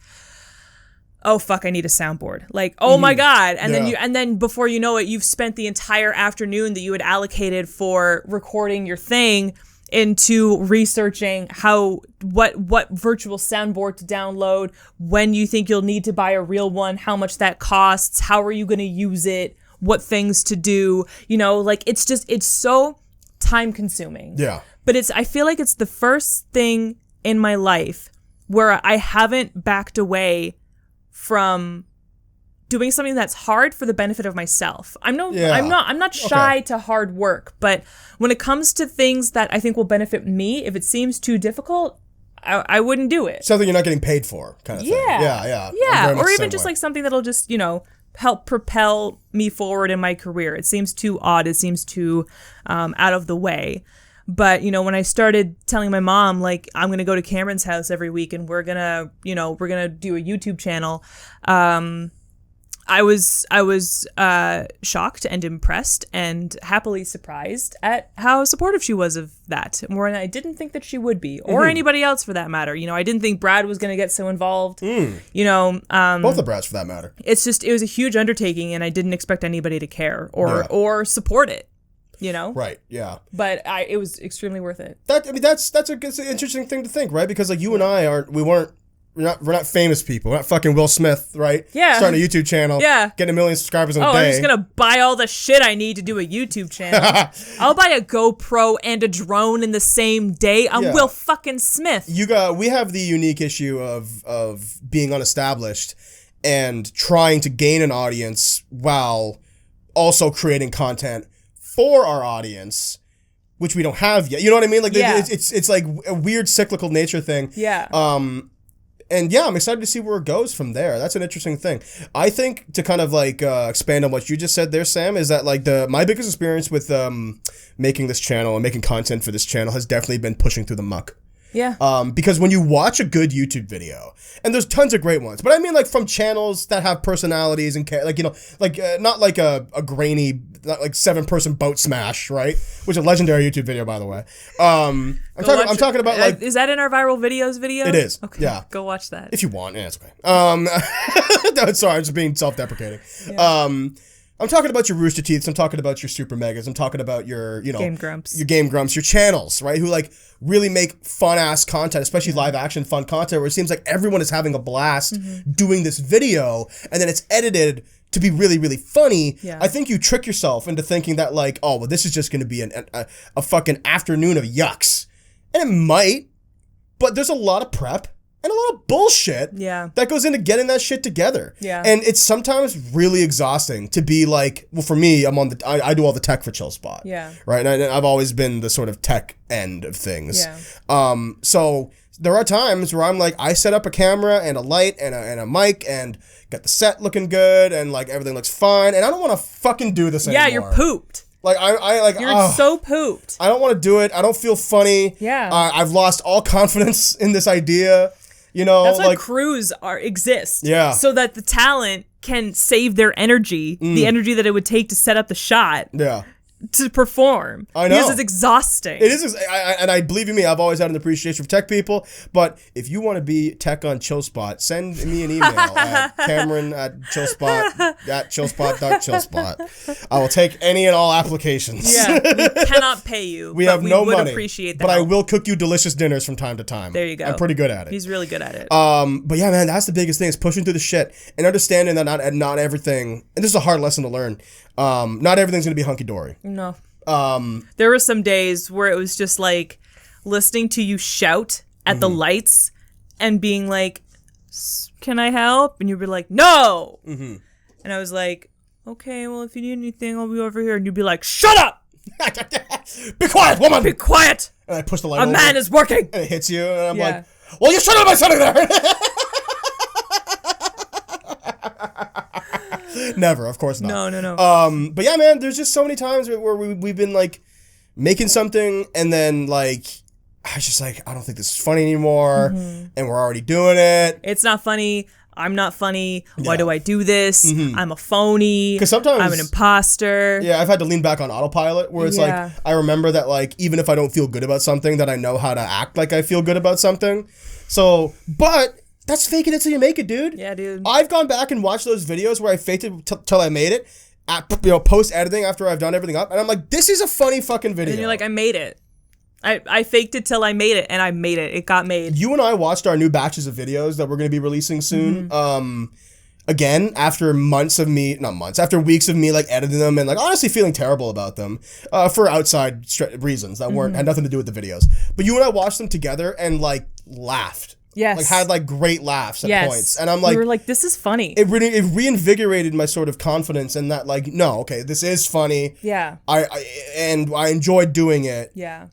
Oh fuck, I need a soundboard. Like, oh my God. And then before you know it, you've spent the entire afternoon that you had allocated for recording your thing into researching what virtual soundboard to download, when you think you'll need to buy a real one, how much that costs, how are you going to use it, what things to do, it's so time consuming. Yeah. But I feel like it's the first thing in my life where I haven't backed away from doing something that's hard for the benefit of myself. I'm not shy to hard work, but when it comes to things that I think will benefit me, if it seems too difficult, I wouldn't do it. Something you're not getting paid for, kind of thing. Yeah. Or even just like something that'll just, help propel me forward in my career. It seems too odd. It seems too out of the way. But, when I started telling my mom, like, I'm going to go to Cameron's house every week and we're going to do a YouTube channel, I was shocked and impressed and happily surprised at how supportive she was of that. More than I didn't think that she would be, or anybody else for that matter. I didn't think Brad was going to get so involved. Both the Brads for that matter. It was a huge undertaking, and I didn't expect anybody to care or support it. you know? Right. Yeah. But it was extremely worth it. That's an interesting thing to think, right? Because like you and I we're not famous people. We're not fucking Will Smith, right? Yeah. Starting a YouTube channel. Yeah. Getting 1 million subscribers in a day. I'm just going to buy all the shit I need to do a YouTube channel. I'll buy a GoPro and a drone in the same day. I'm Will fucking Smith. We have the unique issue of being unestablished and trying to gain an audience while also creating content for our audience, which we don't have yet. You know what I mean? Like it's like a weird cyclical nature thing. Yeah. And yeah, I'm excited to see where it goes from there. That's an interesting thing. I think to kind of like expand on what you just said there, Sam, is that like my biggest experience with making this channel and making content for this channel has definitely been pushing through the muck. Yeah. Because when you watch a good YouTube video, and there's tons of great ones, but I mean like from channels that have personalities and like, you know, like not like a grainy, not like 7-person boat smash, right? Which is a legendary YouTube video, by the way. I'm talking about like, is that in our viral videos video? it is. Okay. Yeah. Go watch that. If you want, yeah, it's okay. No, sorry, I'm just being self-deprecating. Yeah. I'm talking about your Rooster Teeths. I'm talking about your Super Megas. I'm talking about your, you know, Game Grumps. your Game Grumps, your channels, right? Who like really make fun ass content, especially live action fun content, where it seems like everyone is having a blast doing this video, and then it's edited to be really, really funny. Yeah. I think you trick yourself into thinking that like, oh, well, this is just going to be a fucking afternoon of yucks, and it might, but there's a lot of prep and a lot of bullshit that goes into getting that shit together. Yeah. And it's sometimes really exhausting to be like, well, for me, I do all the tech for ChillSpot. Yeah. Right. And I've always been the sort of tech end of things. Yeah. So there are times where I'm like, I set up a camera and a light and a mic and got the set looking good and like everything looks fine. And I don't want to fucking do this anymore. Yeah, you're pooped. Like I like you're so pooped. I don't want to do it. I don't feel funny. Yeah. I've lost all confidence in this idea. You know, that's why like crews exist. Yeah. So that the talent can save their energy, the energy that it would take to set up the shot. Yeah. To perform. I know. Because it's exhausting. It is, and I believe me, I've always had an appreciation for tech people, but if you want to be tech on ChillSpot, send me an email at Cameron@chillspot.chillspot. I will take any and all applications. Yeah, we cannot pay you. We have no money. Appreciate that. But I will cook you delicious dinners from time to time. There you go. I'm pretty good at it. He's really good at it. But yeah, man, that's the biggest thing is pushing through the shit and understanding that not everything, and this is a hard lesson to learn, not everything's going to be hunky-dory. No. There were some days where it was just like listening to you shout at the lights and being like, can I help? And you'd be like, no. And I was like, okay, well, if you need anything, I'll be over here. And you'd be like, shut up. Be quiet, woman. Be quiet. And I push the light over. A man is working. And it hits you. And I'm like, well, you shut up by sitting there. Never, of course not. No. But yeah, man, there's just so many times where we've been like making something and then like I was just like, I don't think this is funny anymore, and we're already doing it. It's not funny. I'm not funny. Why do I do this? I'm a phony. 'Cause sometimes I'm an imposter. Yeah, I've had to lean back on autopilot where it's like I remember that like even if I don't feel good about something, that I know how to act like I feel good about something. So, but that's faking it till you make it, dude. Yeah, dude. I've gone back and watched those videos where I faked it till I made it, post editing after I've done everything up, and I'm like, this is a funny fucking video. And you're like, I made it. I faked it till I made it, and I made it. It got made. You and I watched our new batches of videos that we're going to be releasing soon. Again, after after weeks of me like editing them and like honestly feeling terrible about them for outside reasons that had nothing to do with the videos. But you and I watched them together and like laughed. Yes. Like had like great laughs at points. And I'm like, we were like, this is funny. It reinvigorated my sort of confidence in that like, no, okay, this is funny. Yeah. I enjoyed doing it. Yeah.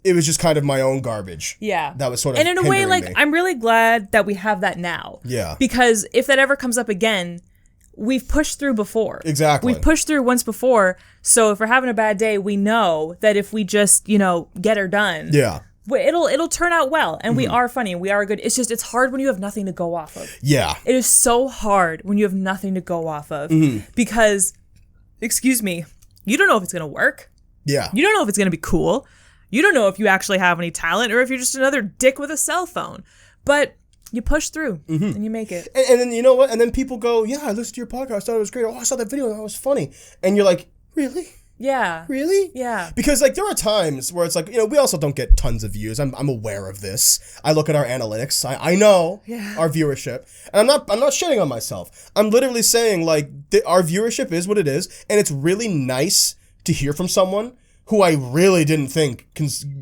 It was just kind of my own garbage. Yeah. That was sort of and in a way, like, me. I'm really glad that we have that now. Yeah. Because if that ever comes up again, we've pushed through before. Exactly. We've pushed through once before. So if we're having a bad day, we know that if we just, get her done. Yeah. It'll turn out well, and we are funny, and we are good. It's just, it's hard when you have nothing to go off of. Yeah. It is so hard when you have nothing to go off of because, excuse me, you don't know if it's going to work. Yeah. You don't know if it's going to be cool. You don't know if you actually have any talent or if you're just another dick with a cell phone. But you push through and you make it. And then you know what? And then people go, yeah, I listened to your podcast. I thought it was great. Oh, I saw that video and that was funny. And you're like, really? Yeah. Really? Yeah. Because like there are times where it's like, we also don't get tons of views. I'm aware of this. I look at our analytics. I know our viewership. And I'm not shitting on myself. I'm literally saying like our viewership is what it is, and it's really nice to hear from someone who I really didn't think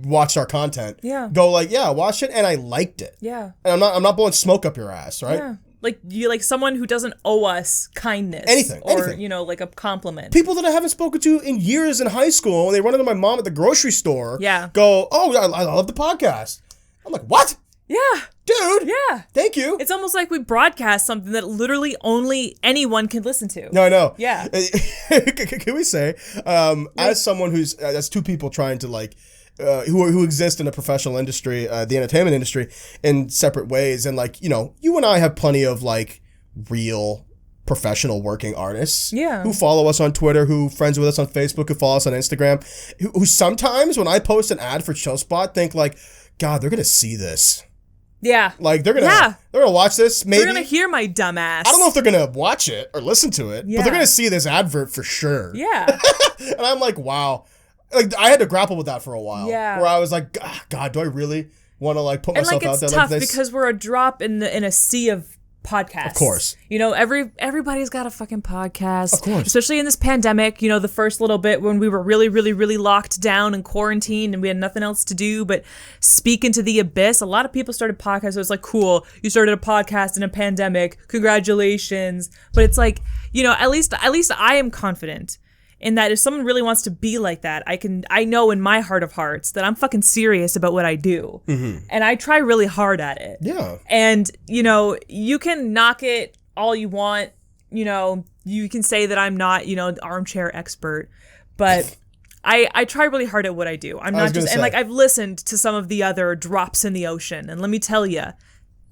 watched our content. Yeah. Go like, yeah, watch it and I liked it. Yeah. And I'm not blowing smoke up your ass, right? Yeah. Like you, like someone who doesn't owe us kindness, anything, like a compliment. People that I haven't spoken to in years in high school, when they run into my mom at the grocery store, Yeah. go, oh, I love the podcast. I'm like, what? Yeah. Dude. Yeah. Thank you. It's almost like we broadcast something that literally only anyone can listen to. No, I know. Yeah. Can we say, as someone who's, as two people trying to like, who exist in the professional industry, the entertainment industry, in separate ways, and like, you and I have plenty of like real professional working artists who follow us on Twitter, who friends with us on Facebook, who follow us on Instagram, who sometimes when I post an ad for ChillSpot think like, God, they're gonna see this. Yeah. Like they're gonna watch this. Maybe they're gonna hear my dumb ass. I don't know if they're gonna watch it or listen to it, but they're gonna see this advert for sure. Yeah. And I'm like, wow. Like I had to grapple with that for a while. Yeah. Where I was like, God, do I really want to like put myself out there like this? And like it's tough because we're a drop in a sea of podcasts. Of course. Everybody's got a fucking podcast. Of course. Especially in this pandemic, the first little bit when we were really, really, really locked down and quarantined and we had nothing else to do but speak into the abyss. A lot of people started podcasts. So it's like, cool, you started a podcast in a pandemic. Congratulations. But it's like, at least I am confident in that if someone really wants to be like that, I know in my heart of hearts that I'm fucking serious about what I do. Mm-hmm. And I try really hard at it. Yeah. And, you can knock it all you want. You can say that I'm not, armchair expert, but I try really hard at what I do. I'm not just, and like I've listened to some of the other drops in the ocean, and let me tell you,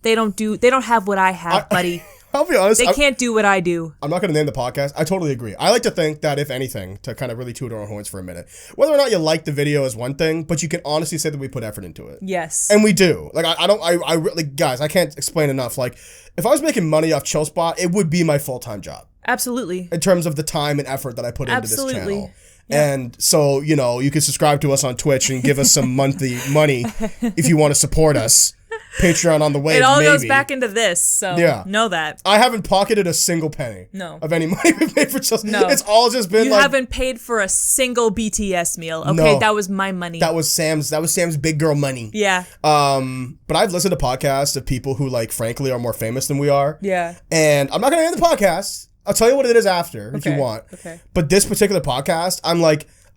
they don't have what I have, buddy. I'll be honest. They can't do what I do. I'm not going to name the podcast. I totally agree. I like to think that, if anything, to kind of really toot our own horns for a minute, whether or not you like the video is one thing, but you can honestly say that we put effort into it. Yes. And we do. Like, I really, guys, I can't explain enough. Like, if I was making money off ChillSpot, it would be my full-time job. Absolutely. In terms of the time and effort that I put into this channel. Yeah. And so, you can subscribe to us on Twitch and give us some monthly money if you want to support us. Patreon on the way. It all goes back into this, so know that. I haven't pocketed a single penny of any money we've made for ChillSpot. No. It's all just been you haven't paid for a single BTS meal. Okay, no. That was my money. That was Sam's big girl money. Yeah. But I've listened to podcasts of people who, like, frankly are more famous than we are. Yeah. And I'm not going to name the podcast. I'll tell you what it is after if you want. Okay. But this particular podcast,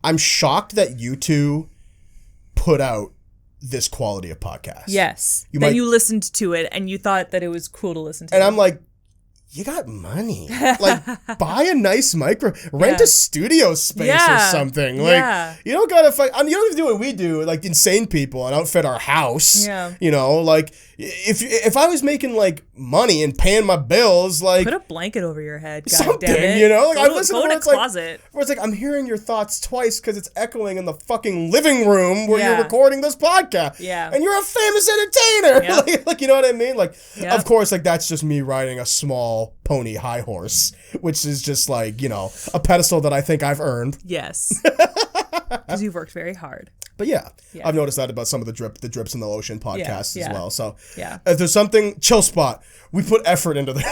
I'm shocked that you two put out this quality of podcast. Yes. You listened to it and you thought that it was cool to listen to. And I'm like, you got money. Like, buy a nice rent a studio space or something. Like, you don't gotta fight. I mean, you don't have to do what we do, like insane people, and outfit our house. Yeah. Like, if I was making like money and paying my bills, like, put a blanket over your head. God something, damn it. Like, I listen go to in a closet. Where it's like, I'm hearing your thoughts twice because it's echoing in the fucking living room where you're recording this podcast. Yeah. And you're a famous entertainer. Yep. like, you know what I mean? Like, of course, like, that's just me riding a small pony high horse, which is just like, a pedestal that I think I've earned. Yes. Because you've worked very hard. But yeah, I've noticed that about some of the drips in the ocean podcasts as well. So if there's something, ChillSpot, we put effort into this.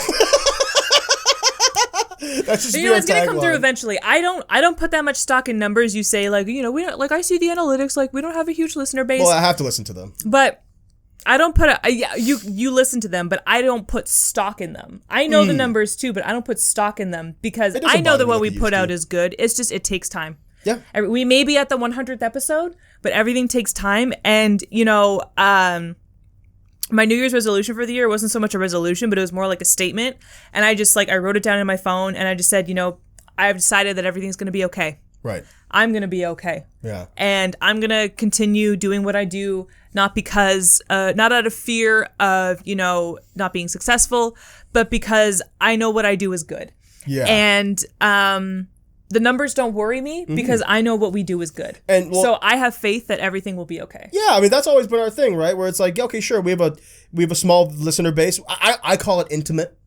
That's just it's gonna come through eventually. I don't put that much stock in numbers. You say like, we don't, like, I see the analytics, like, we don't have a huge listener base. Well, I have to listen to them. But I don't put you listen to them, but I don't put stock in them. I know the numbers too, but I don't put stock in them because I know that what we put out is good. It's just, it takes time. Yeah. We may be at the 100th episode, but everything takes time. And, my New Year's resolution for the year wasn't so much a resolution, but it was more like a statement. And I just, I wrote it down in my phone and I just said, I've decided that everything's going to be okay. Right. I'm going to be okay. Yeah. And I'm going to continue doing what I do, not because, not out of fear of, not being successful, but because I know what I do is good. Yeah. And, the numbers don't worry me because I know what we do is good. And so I have faith that everything will be okay. Yeah, I mean, that's always been our thing, right? Where it's like, okay, sure, we have a small listener base. I call it intimate.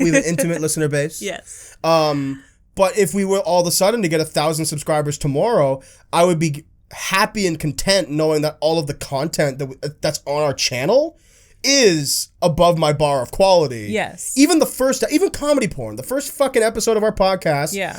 We have an intimate listener base. Yes. But if we were all of a sudden to get 1,000 subscribers tomorrow, I would be happy and content knowing that all of the content that's on our channel is above my bar of quality. Yes. Even comedy porn, the first fucking episode of our podcast. Yeah.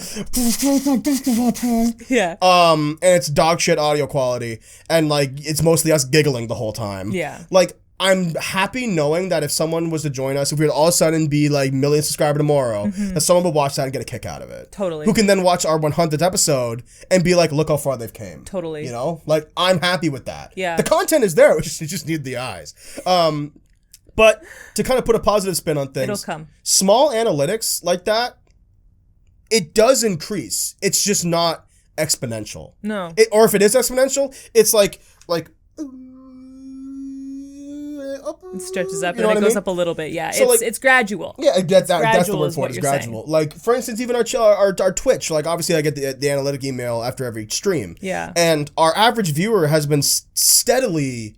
Yeah. And it's dog shit audio quality, and like it's mostly us giggling the whole time. Yeah. Like I'm happy knowing that if someone was to join us, if we would all of a sudden be like million subscriber tomorrow, that someone would watch that and get a kick out of it. Totally. Who can then watch our 100th episode and be like, look how far they've came. Totally. You know, like I'm happy with that. Yeah. The content is there. We just need the eyes. But to kind of put a positive spin on things, It'll come. Small analytics like that, it does increase. It's just not exponential. No. Or if it is exponential, it's like it stretches up you know and it goes I mean? up a little bit. Yeah. So, it's gradual. Yeah, that's the word is for what it. It's you're gradual. saying. Like for instance, even our Twitch. Like obviously, I get the analytic email after every stream. Yeah. And our average viewer has been steadily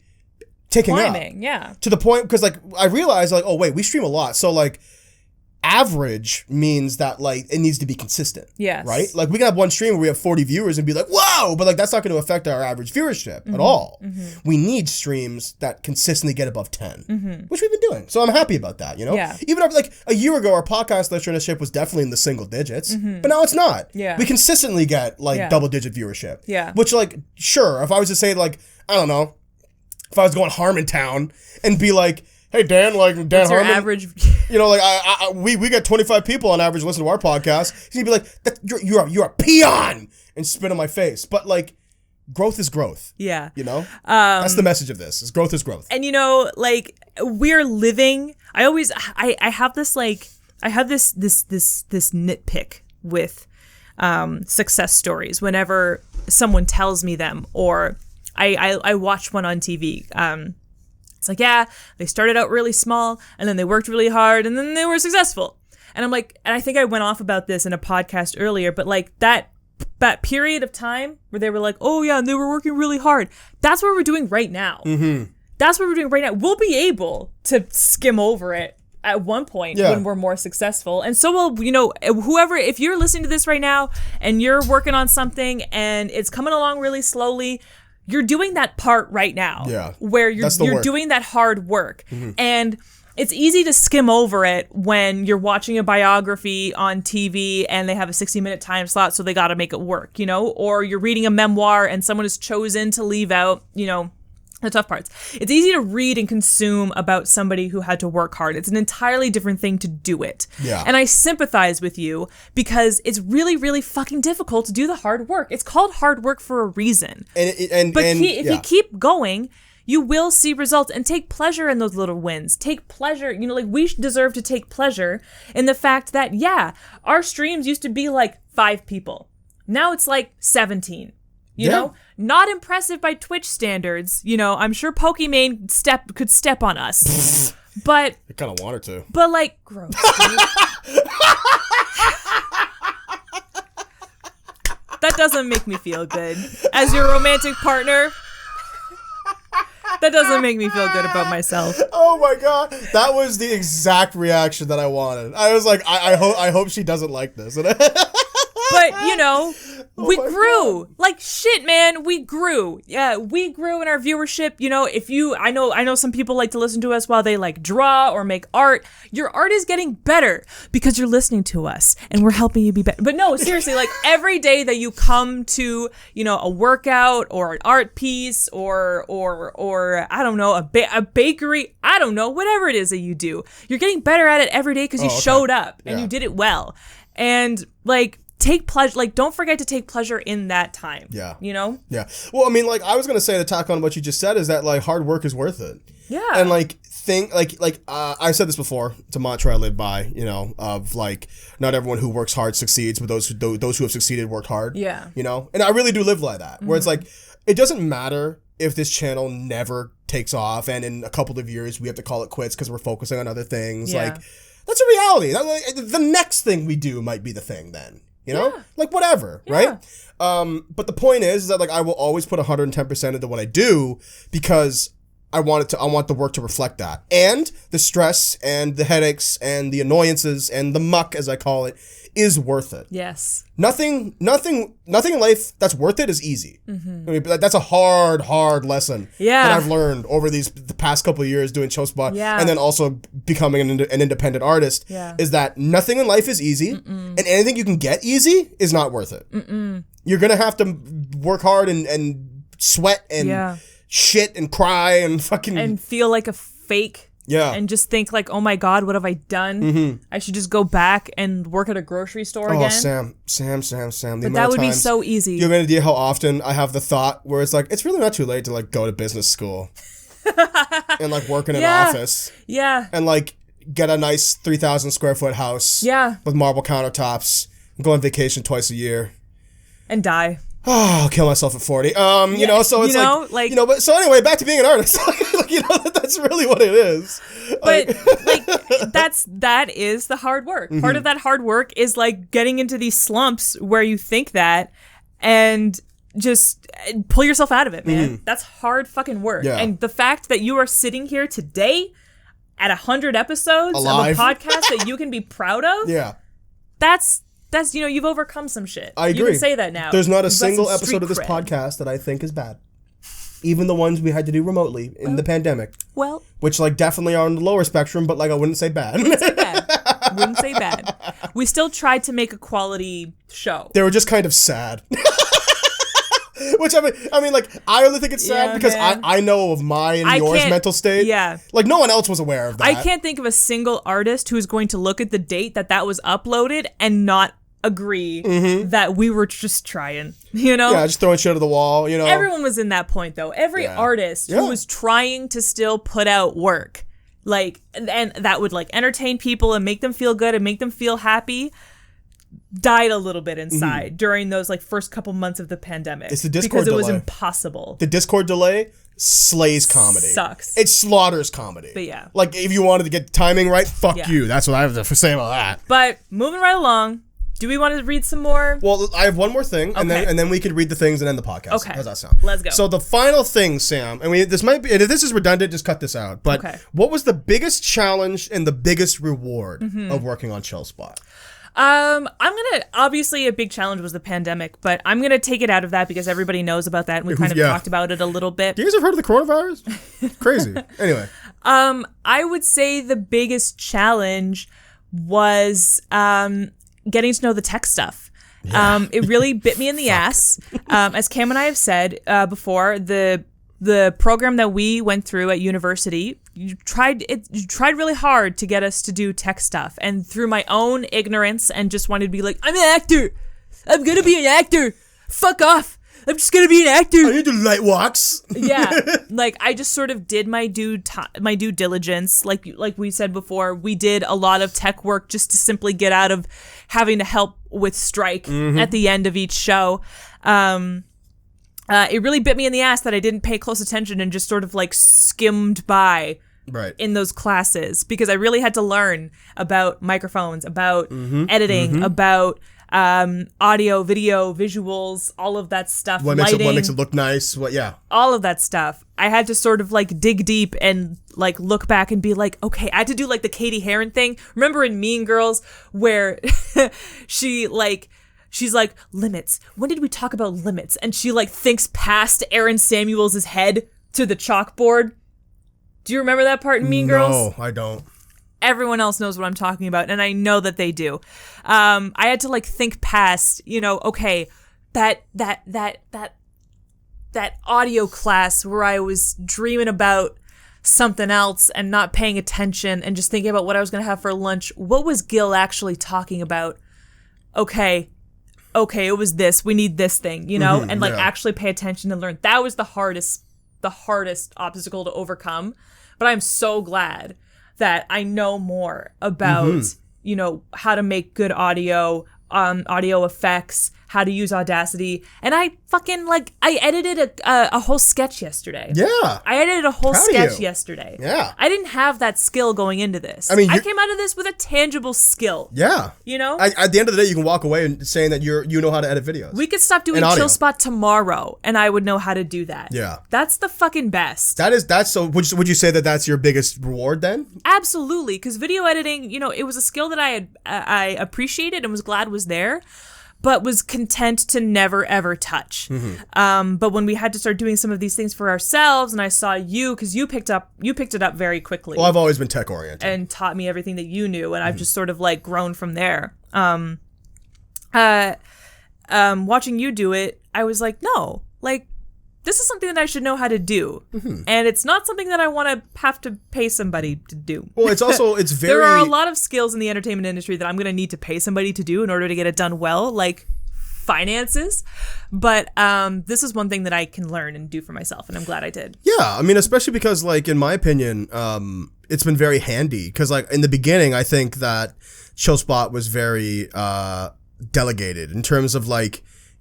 ticking Climbing, up. yeah. To the point, because like I realized like, oh wait, we stream a lot, so like average means that like it needs to be consistent. Yes. Right? Like we can have one stream where we have 40 viewers and be like, whoa, but like that's not going to affect our average viewership at all. We need streams that consistently get above 10, which we've been doing. So I'm happy about that, you know? Yeah. Even after, like a year ago, our podcast listenership was definitely in the single digits, but now it's not. Yeah. We consistently get like Yeah. double digit viewership. Yeah. Which like, sure, if I was to say like, I don't know, if I was going Harmontown and be like, hey Dan, like Dan What's your Harmon, average? you know, like we get 25 people on average listen to our podcast. He'd be like, you're a peon, and spit on my face. But like, growth is growth. Yeah. You know, that's the message of this: is growth is growth. And you know, like we're living. I have this like I have this nitpick with success stories. Whenever someone tells me them, or I watch one on TV. It's like, yeah, they started out really small and then they worked really hard and then they were successful. And I'm like, and I think I went off about this in a podcast earlier, but like that period of time where they were like, oh yeah, and they were working really hard. That's what we're doing right now. That's what we're doing right now. We'll be able to skim over it at one point when we're more successful. And so will, you know, whoever, if you're listening to this right now and you're working on something and it's coming along really slowly, you're doing that part right now where you're doing that hard work. And it's easy to skim over it when you're watching a biography on TV and they have a 60-minute time slot, so they got to make it work, you know, or you're reading a memoir and someone has chosen to leave out, you know, the tough parts. It's easy to read and consume about somebody who had to work hard. It's an entirely different thing to do it. Yeah. And I sympathize with you because it's really, really fucking difficult to do the hard work. It's called hard work for a reason. If you keep going, you will see results, and take pleasure in those little wins. Take pleasure, you know, like we deserve to take pleasure in the fact that, yeah, our streams used to be like 5 people. Now it's like 17. You know, not impressive by Twitch standards. You know, I'm sure Pokimane could step on us, but I kind of want her to. But like, gross. That doesn't make me feel good. As your romantic partner, that doesn't make me feel good about myself. Oh my god, that was the exact reaction that I wanted. I was like, I hope she doesn't like this. But, you know, we grew. God. Like, shit, man, we grew. Yeah, we grew in our viewership. You know, I know some people like to listen to us while they, like, draw or make art. Your art is getting better because you're listening to us and we're helping you be better. But no, seriously, like, every day that you come to, you know, a workout or an art piece or I don't know, a bakery, I don't know, whatever it is that you do, you're getting better at it every day because you showed up and you did it well. And, like, take pleasure, like, don't forget to take pleasure in that time. Yeah. You know? Yeah. Well, I mean, like, I was going to say, to tack on what you just said, is that, like, hard work is worth it. Yeah. And, like, I said this before, it's a mantra I live by, you know, of, like, not everyone who works hard succeeds, but those who have succeeded worked hard. Yeah. You know? And I really do live like that, where it's like, it doesn't matter if this channel never takes off and in a couple of years we have to call it quits because we're focusing on other things. Yeah. Like, that's a reality. The next thing we do might be the thing then. You know, like whatever, right? But the point is that, like, I will always put 110% into what I do because I want the work to reflect that. And the stress and the headaches and the annoyances and the muck, as I call it, is worth it. Yes. Nothing in life that's worth it is easy. I mean, that's a hard lesson that I've learned over the past couple of years doing Showspot and then also becoming an independent artist is that nothing in life is easy and anything you can get easy is not worth it. You're going to have to work hard and sweat and shit and cry and fucking... And feel like a fake. Yeah. And just think like, oh my God, what have I done? I should just go back and work at a grocery store again. Sam. But that would be so easy. You have an idea how often I have the thought where it's like, it's really not too late to like go to business school and like work in an office. Yeah. And like get a nice 3,000 square foot house. Yeah. With marble countertops. And go on vacation twice a year. And die. Oh, I'll kill myself at 40. You know, so it's but so anyway, back to being an artist. Like, you know, that's really what it is. But like that is the hard work. Part of that hard work is like getting into these slumps where you think that and just pull yourself out of it, man. That's hard fucking work. Yeah. And the fact that you are sitting here today at 100 episodes alive. Of a podcast that you can be proud of. Yeah. That's you know, you've overcome some shit. I agree. You can say that now. There's not a You've got single some episode of this street cred. podcast that I think is bad. Even the ones we had to do remotely in the pandemic. Well, which like definitely are on the lower spectrum, but like I wouldn't say bad. Wouldn't say bad. We still tried to make a quality show. They were just kind of sad. Which I mean, like I only think it's sad because I know of my and yours mental state. Yeah. Like no one else was aware of that. I can't think of a single artist who's going to look at the date that was uploaded and not agree that we were just trying, you know? Yeah, just throwing shit at the wall, you know? Everyone was in that point, though. Every artist who was trying to still put out work, like, and that would, like, entertain people and make them feel good and make them feel happy, died a little bit inside during those, like, first couple months of the pandemic. It's the Discord because it was delay. impossible. The Discord delay slays comedy. Sucks. It slaughters comedy. But yeah. Like, if you wanted to get timing right, fuck you. That's what I have to say about that. But moving right along, do we want to read some more? Well, I have one more thing, and then we could read the things and end the podcast. Okay. How's that sound? Let's go. So the final thing, Sam, and this might be, and if this is redundant, just cut this out. But what was the biggest challenge and the biggest reward of working on Chill Spot? Obviously a big challenge was the pandemic, but I'm gonna take it out of that because everybody knows about that and we kind of talked about it a little bit. You guys have heard of the coronavirus? Crazy. Anyway. I would say the biggest challenge was, getting to know the tech stuff. It really bit me in the ass. As Cam and I have said before, the program that we went through at university, you tried really hard to get us to do tech stuff. And through my own ignorance and just wanted to be like, I'm an actor. I'm going to be an actor. Fuck off. I'm just going to be an actor. I need to do light walks. Yeah. Like, I just sort of did my due diligence. Like we said before, we did a lot of tech work just to simply get out of having to help with strike at the end of each show. It really bit me in the ass that I didn't pay close attention and just sort of like skimmed by in those classes because I really had to learn about microphones, about editing, about audio, video, visuals, all of that stuff. What makes it look nice? All of that stuff. I had to sort of like dig deep and like look back and be like, okay, I had to do like the Katie Heron thing. Remember in Mean Girls where she's like, limits. When did we talk about limits? And she like thinks past Aaron Samuels' head to the chalkboard. Do you remember that part in Mean Girls? No, I don't. Everyone else knows what I'm talking about, and I know that they do. I had to like think past, you know, okay, that audio class where I was dreaming about something else and not paying attention and just thinking about what I was going to have for lunch. What was Gil actually talking about? Okay, it was this. We need this thing, you know, and like actually pay attention and learn. That was the hardest obstacle to overcome. But I'm so glad that I know more about, you know, how to make good audio, audio effects, how to use Audacity, and I fucking I edited a whole sketch yesterday. Yeah. I edited a whole Proud of sketch you. yesterday. Yeah. I didn't have that skill going into this. I mean, I came out of this with a tangible skill. Yeah. You know? At the end of the day, you can walk away and saying that you know how to edit videos. We could stop doing And audio. Chill Spot tomorrow, and I would know how to do that. Yeah. That's the fucking best. That's so. Would you say that that's your biggest reward then? Absolutely, because video editing, it was a skill that I appreciated and was glad was there, but was content to never ever touch. But when we had to start doing some of these things for ourselves, and I saw you, because you picked it up very quickly. Well, I've always been tech oriented and taught me everything that you knew, and I've just sort of grown from there. Watching you do it, I was like, no, this is something that I should know how to do, and it's not something that I want to have to pay somebody to do. Well, it's very. There are a lot of skills in the entertainment industry that I'm going to need to pay somebody to do in order to get it done well, like finances. But this is one thing that I can learn and do for myself, and I'm glad I did. Yeah, I mean, especially because, in my opinion, it's been very handy. Because, in the beginning, I think that ChillSpot was very delegated in terms of,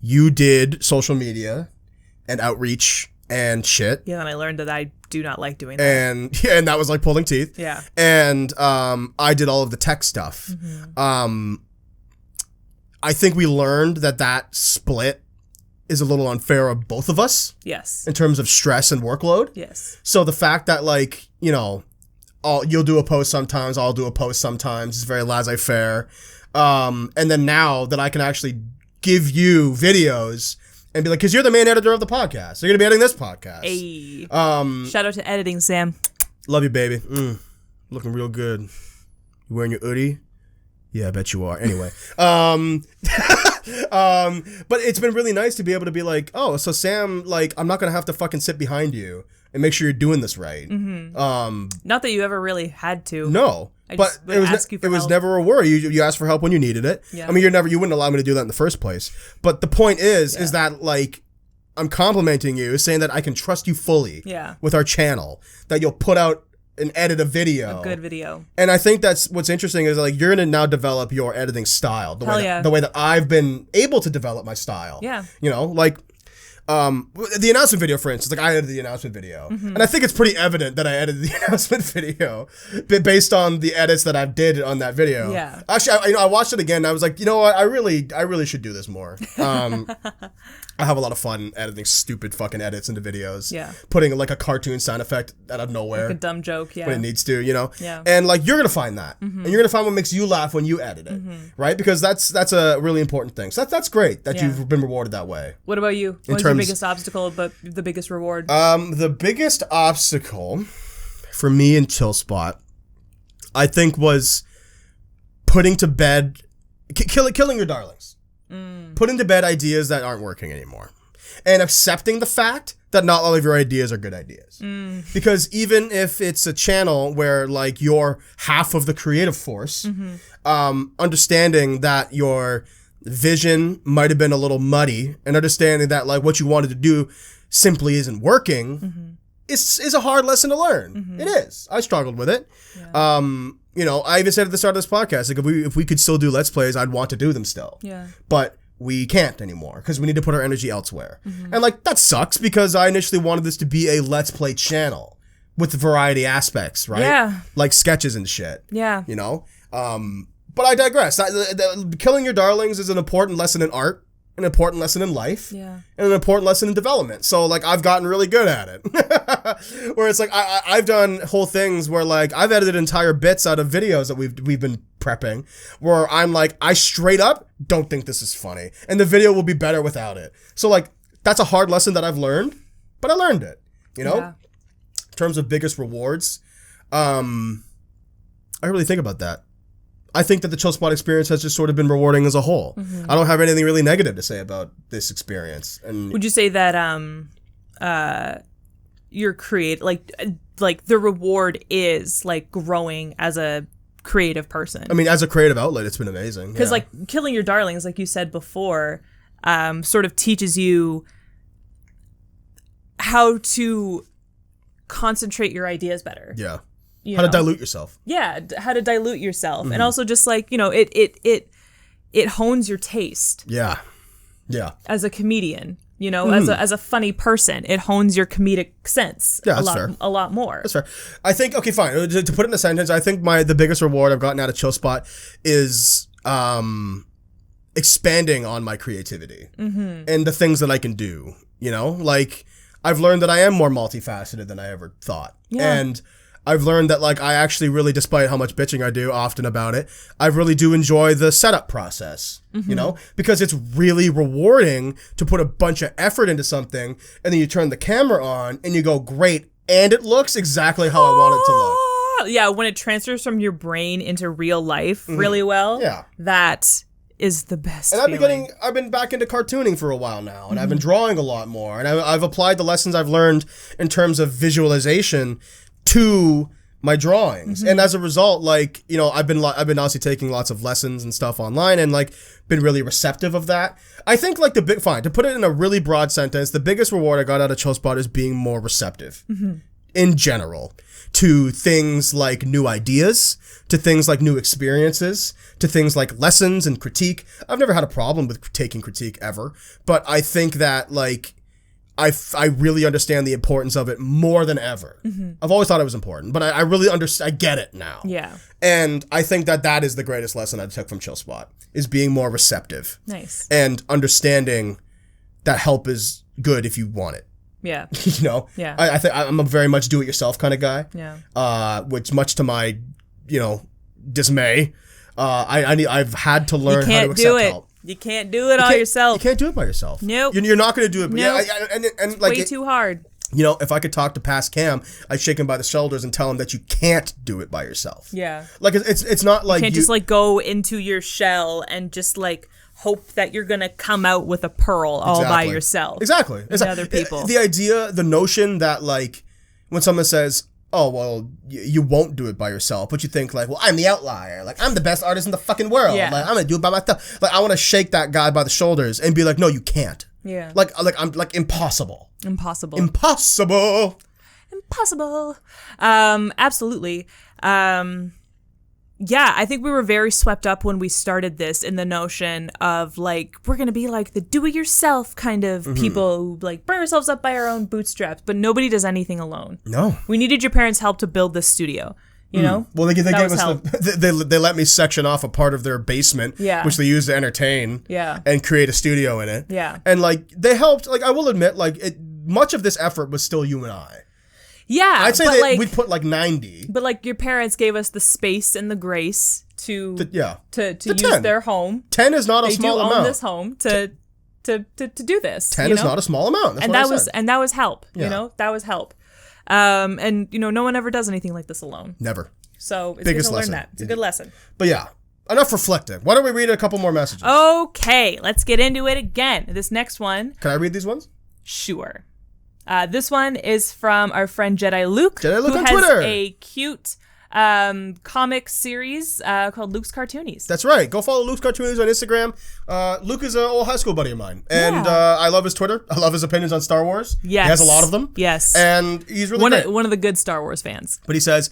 you did social media and outreach and shit. Yeah, and I learned that I do not like doing that. And that was pulling teeth. Yeah. And I did all of the tech stuff. I think we learned that split is a little unfair of both of us. Yes. In terms of stress and workload. Yes. So the fact that you'll do a post sometimes, I'll do a post sometimes, it's very laissez-faire. And then now that I can actually give you videos and be because you're the main editor of the podcast. So you're going to be editing this podcast. Hey. Shout out to editing, Sam. Love you, baby. Looking real good. You wearing your hoodie? Yeah, I bet you are. Anyway. But it's been really nice to be able to be oh, so Sam, I'm not going to have to fucking sit behind you and make sure you're doing this right. Not that you ever really had to. No. But it was never a worry. You asked for help when you needed it. Yeah. I mean, you wouldn't allow me to do that in the first place. But the point is that I'm complimenting you, saying that I can trust you fully with our channel, that you'll put out and edit a video. A good video. And I think that's what's interesting is you're going to now develop your editing style. The way that I've been able to develop my style. Yeah. The announcement video, for instance, I edited the announcement video, and I think it's pretty evident that I edited the announcement video based on the edits that I did on that video. Yeah. Actually, I watched it again, and I was like, you know what, I really should do this more. I have a lot of fun editing stupid fucking edits into videos. Yeah. Putting a cartoon sound effect out of nowhere. A dumb joke, yeah. When it needs to, Yeah. And you're gonna find that, and you're gonna find what makes you laugh when you edit it, right? Because that's a really important thing. So that's great that you've been rewarded that way. What about you? What was your biggest obstacle, but the biggest reward? The biggest obstacle for me in ChillSpot, I think, was putting to bed, killing your darlings. Putting to bed ideas that aren't working anymore. And accepting the fact that not all of your ideas are good ideas. Because even if it's a channel where you're half of the creative force, understanding that your vision might have been a little muddy, and understanding that what you wanted to do simply isn't working is a hard lesson to learn. It is. I struggled with it. Yeah. I even said at the start of this podcast, if we could still do Let's Plays, I'd want to do them still. Yeah. But we can't anymore because we need to put our energy elsewhere. And that sucks because I initially wanted this to be a Let's Play channel with variety aspects, right? Yeah. Like sketches and shit. Yeah. But I digress. Killing your darlings is an important lesson in art, an important lesson in life, and an important lesson in development. So I've gotten really good at it. Where it's I've done whole things where I've edited entire bits out of videos that we've been prepping, where I'm I straight up don't think this is funny, and the video will be better without it. So that's a hard lesson that I've learned, but I learned it. In terms of biggest rewards, I really think about that. I think that the ChillSpot experience has just sort of been rewarding as a whole. I don't have anything really negative to say about this experience. And would you say that your the reward is growing as a creative person? I mean, as a creative outlet, it's been amazing. Because killing your darlings, like you said before, sort of teaches you how to concentrate your ideas better. Yeah. How to dilute yourself. Yeah, how to dilute yourself. And also just it hones your taste. Yeah. Yeah. as a comedian. You know, as a funny person, it hones your comedic sense a lot more. That's fair. I think, okay, fine. To put it in a sentence, I think the biggest reward I've gotten out of Chill Spot is expanding on my creativity and the things that I can do. You know, like I've learned that I am more multifaceted than I ever thought. Yeah. And I've learned that, like, I actually really, despite how much bitching I do often about it, I really do enjoy the setup process, you know, because it's really rewarding to put a bunch of effort into something and then you turn the camera on and you go, great, and it looks exactly how I want it to look. Yeah, when it transfers from your brain into real life really well, that is the best. And I've been back into cartooning for a while now, and I've been drawing a lot more, and I've applied the lessons I've learned in terms of visualization to my drawings. And as a result, like, you know, I've been obviously taking lots of lessons and stuff online and like been really receptive of that. I think like to put it in a really broad sentence, the biggest reward I got out of Chill Spot is being more receptive in general to things like new ideas, to things like new experiences, to things like lessons and critique. I've never had a problem with taking critique ever, but I think that like I really understand the importance of it more than ever. I've always thought it was important, but I really I get it now. Yeah. And I think that is the greatest lesson I took from Chill Spot, is being more receptive. Nice. And understanding that help is good if you want it. Yeah. You know? Yeah. I think I'm a very much do-it-yourself kind of guy. Yeah. Which, much to my, you know, dismay, I've had to learn how to accept help. You can't do it all yourself. You can't do it by yourself. Nope. You're not going to do it. Nope. And like way too hard. You know, if I could talk to past Cam, I'd shake him by the shoulders and tell him that you can't do it by yourself. Yeah. Like it's not like you can't just like go into your shell and just like hope that you're gonna come out with a pearl all by yourself. Exactly. With other people. The notion that like when someone says, oh, well, you won't do it by yourself, but you think like, well, I'm the outlier. Like, I'm the best artist in the fucking world. Yeah. Like, I'm gonna do it by myself. Like, I want to shake that guy by the shoulders and be like, no, you can't. Yeah. Like I'm like impossible. Impossible. Absolutely. Yeah, I think we were very swept up when we started this in the notion of like, we're going to be like the do-it-yourself kind of people who like bring ourselves up by our own bootstraps, but nobody does anything alone. No. We needed your parents' help to build this studio. You know? Well, they gave us they let me section off a part of their basement, which they used to entertain, and create a studio in it. Yeah. And like they helped. Like I will admit, like much of this effort was still you and I. Yeah, I'd say that we'd put like 90. But like your parents gave us the space and the grace to use 10. their home. 10 is not a small amount. They do own this home to do this. 10 is not a small amount. That's and that was help. You know, that was help. And you know, no one ever does anything like this alone. Never. So it's Biggest good to lesson. learn that. It's a good lesson. But yeah, enough reflecting. Why don't we read a couple more messages? Okay, let's get into it again. This next one. Can I read these ones? Sure. This one is from our friend Jedi Luke. Jedi Luke who on has Twitter. A cute comic series called Luke's Cartoonies. That's right. Go follow Luke's Cartoonies on Instagram. Luke is an old high school buddy of mine. And I love his Twitter. I love his opinions on Star Wars. Yes. He has a lot of them. Yes. And he's really great. One of the good Star Wars fans. But he says,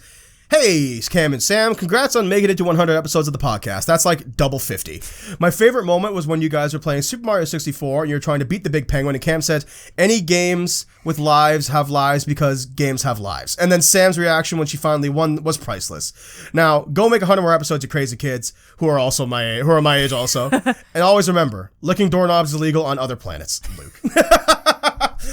hey, Cam and Sam, congrats on making it to 100 episodes of the podcast. That's like double 50. My favorite moment was when you guys were playing Super Mario 64 and you're trying to beat the big penguin, and Cam says, any games with lives have lives because games have lives. And then Sam's reaction when she finally won was priceless. Now, go make 100 more episodes, you crazy kids who are my age also. And always remember, licking doorknobs is illegal on other planets, Luke.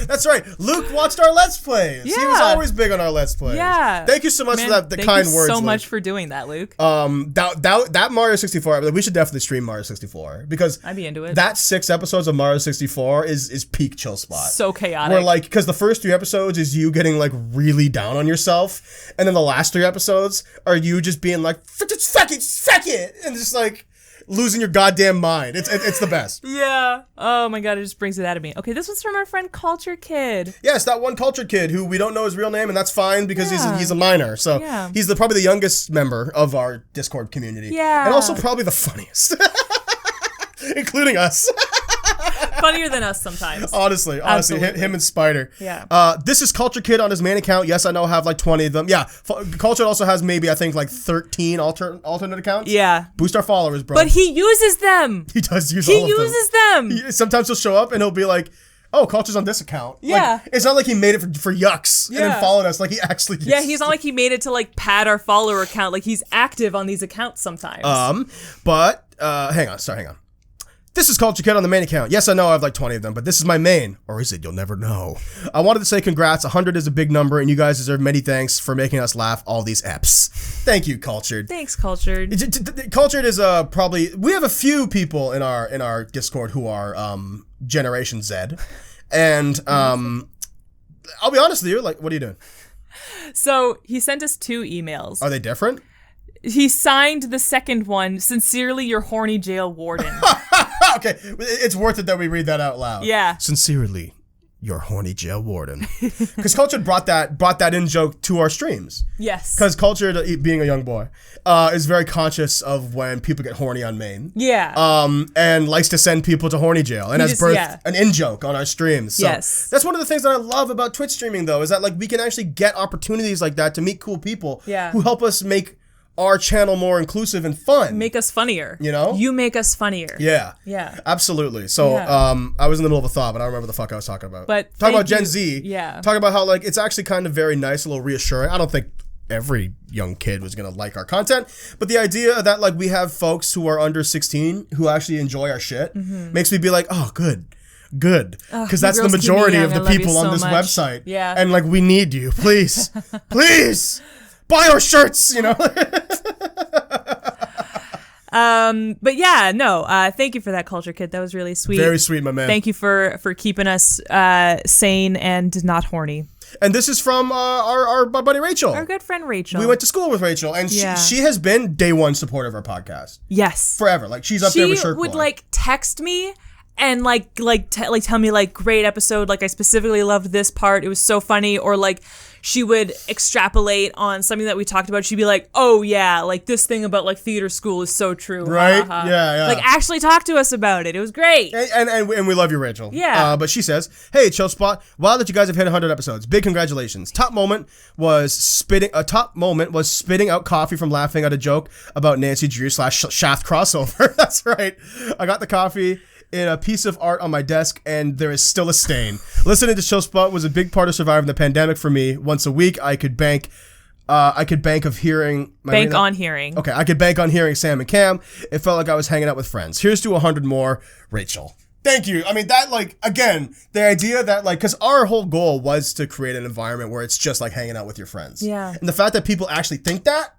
That's right. Luke watched our Let's Plays. Yeah. He was always big on our Let's Plays. Yeah. Thank you so much for that. The kind words. Thank you so Luke. much for doing that, Luke. That Mario 64. We should definitely stream Mario 64 because I'd be into it. That 6 episodes of Mario 64 is peak Chill Spot. So chaotic. Where like because the first 3 episodes is you getting like really down on yourself, and then the last 3 episodes are you just being like fuck it, and just like losing your goddamn mind. It's the best. Yeah. Oh my god, it just brings it out of me. Okay, this one's from our friend Culture Kid. Yes, that one Culture Kid who we don't know his real name, and that's fine because he's a minor. So he's probably the youngest member of our Discord community. Yeah. And also probably the funniest. Including us. Funnier than us sometimes. Honestly, Absolutely. him and Spider. Yeah. This is Culture Kid on his main account. Yes, I know I have like 20 of them. Yeah, Culture also has maybe, I think, like 13 alternate accounts. Yeah. Boost our followers, bro. But he uses them. He does use all of them. He uses them. Sometimes he'll show up and he'll be like, oh, Culture's on this account. Yeah. Like, it's not like he made it for yucks and then followed us. Like, he actually uses Yeah, he's not like he made it to like pad our follower account. Like he's active on these accounts sometimes. But, hang on. This is Culture Kid on the main account. Yes, I know I have like 20 of them, but this is my main. Or is it? You'll never know. I wanted to say congrats. 100 is a big number, and you guys deserve many thanks for making us laugh all these eps. Thank you, Cultured. Thanks, Cultured. Cultured is probably... We have a few people in our Discord who are Generation Z. And I'll be honest with you. Like, what are you doing? So he sent us 2 emails. Are they different? He signed the second one, "Sincerely, your horny jail warden." Okay, it's worth it that we read that out loud. Yeah. Sincerely, your horny jail warden. Because Cultured brought that in joke to our streams. Yes. Because Cultured, being a young boy, is very conscious of when people get horny on main. Yeah. And likes to send people to horny jail and has birthed an in-joke on our streams. So yes. That's one of the things that I love about Twitch streaming, though, is that like we can actually get opportunities like that to meet cool people who help us make our channel more inclusive and fun. Make us funnier. You know? You make us funnier. Yeah. Yeah. Absolutely. So, I was in the middle of a thought, but I don't remember the fuck I was talking about. But talking about Gen Z. Yeah. Talking about how, like, it's actually kind of very nice, a little reassuring. I don't think every young kid was going to like our content, but the idea that, like, we have folks who are under 16 who actually enjoy our shit makes me be like, oh, good. Because that's the majority of the people on this website. Yeah. And, like, we need you. Please. Please. Buy our shirts, you know? But yeah, no, thank you for that, Culture Kid. That was really sweet. Very sweet, my man. Thank you for keeping us sane and not horny. And this is from our buddy Rachel. Our good friend Rachel. We went to school with Rachel, and she has been day one supporter of our podcast. Yes. Forever. Like, she's up there with Shirk She would, Boy. like, text me and, tell me, like, great episode. Like, I specifically loved this part. It was so funny. Or, like, she would extrapolate on something that we talked about. She'd be like, oh, yeah, like, this thing about, like, theater school is so true. Right? Ha, ha, ha. Yeah. Like, actually talk to us about it. It was great. And we love you, Rachel. Yeah. But she says, hey, Chill Spot, wow that you guys have hit 100 episodes. Big congratulations. Top moment was spitting out coffee from laughing at a joke about Nancy Drew / Shaft crossover. That's right. I got the coffee in a piece of art on my desk, and there is still a stain. Listening to Chill Spot was a big part of surviving the pandemic for me. Once a week, I could bank on hearing. Okay, I could bank on hearing Sam and Cam. It felt like I was hanging out with friends. Here's to 100 more, Rachel. Thank you. I mean, that, like, again, the idea that, like, because our whole goal was to create an environment where it's just like hanging out with your friends. Yeah. And the fact that people actually think that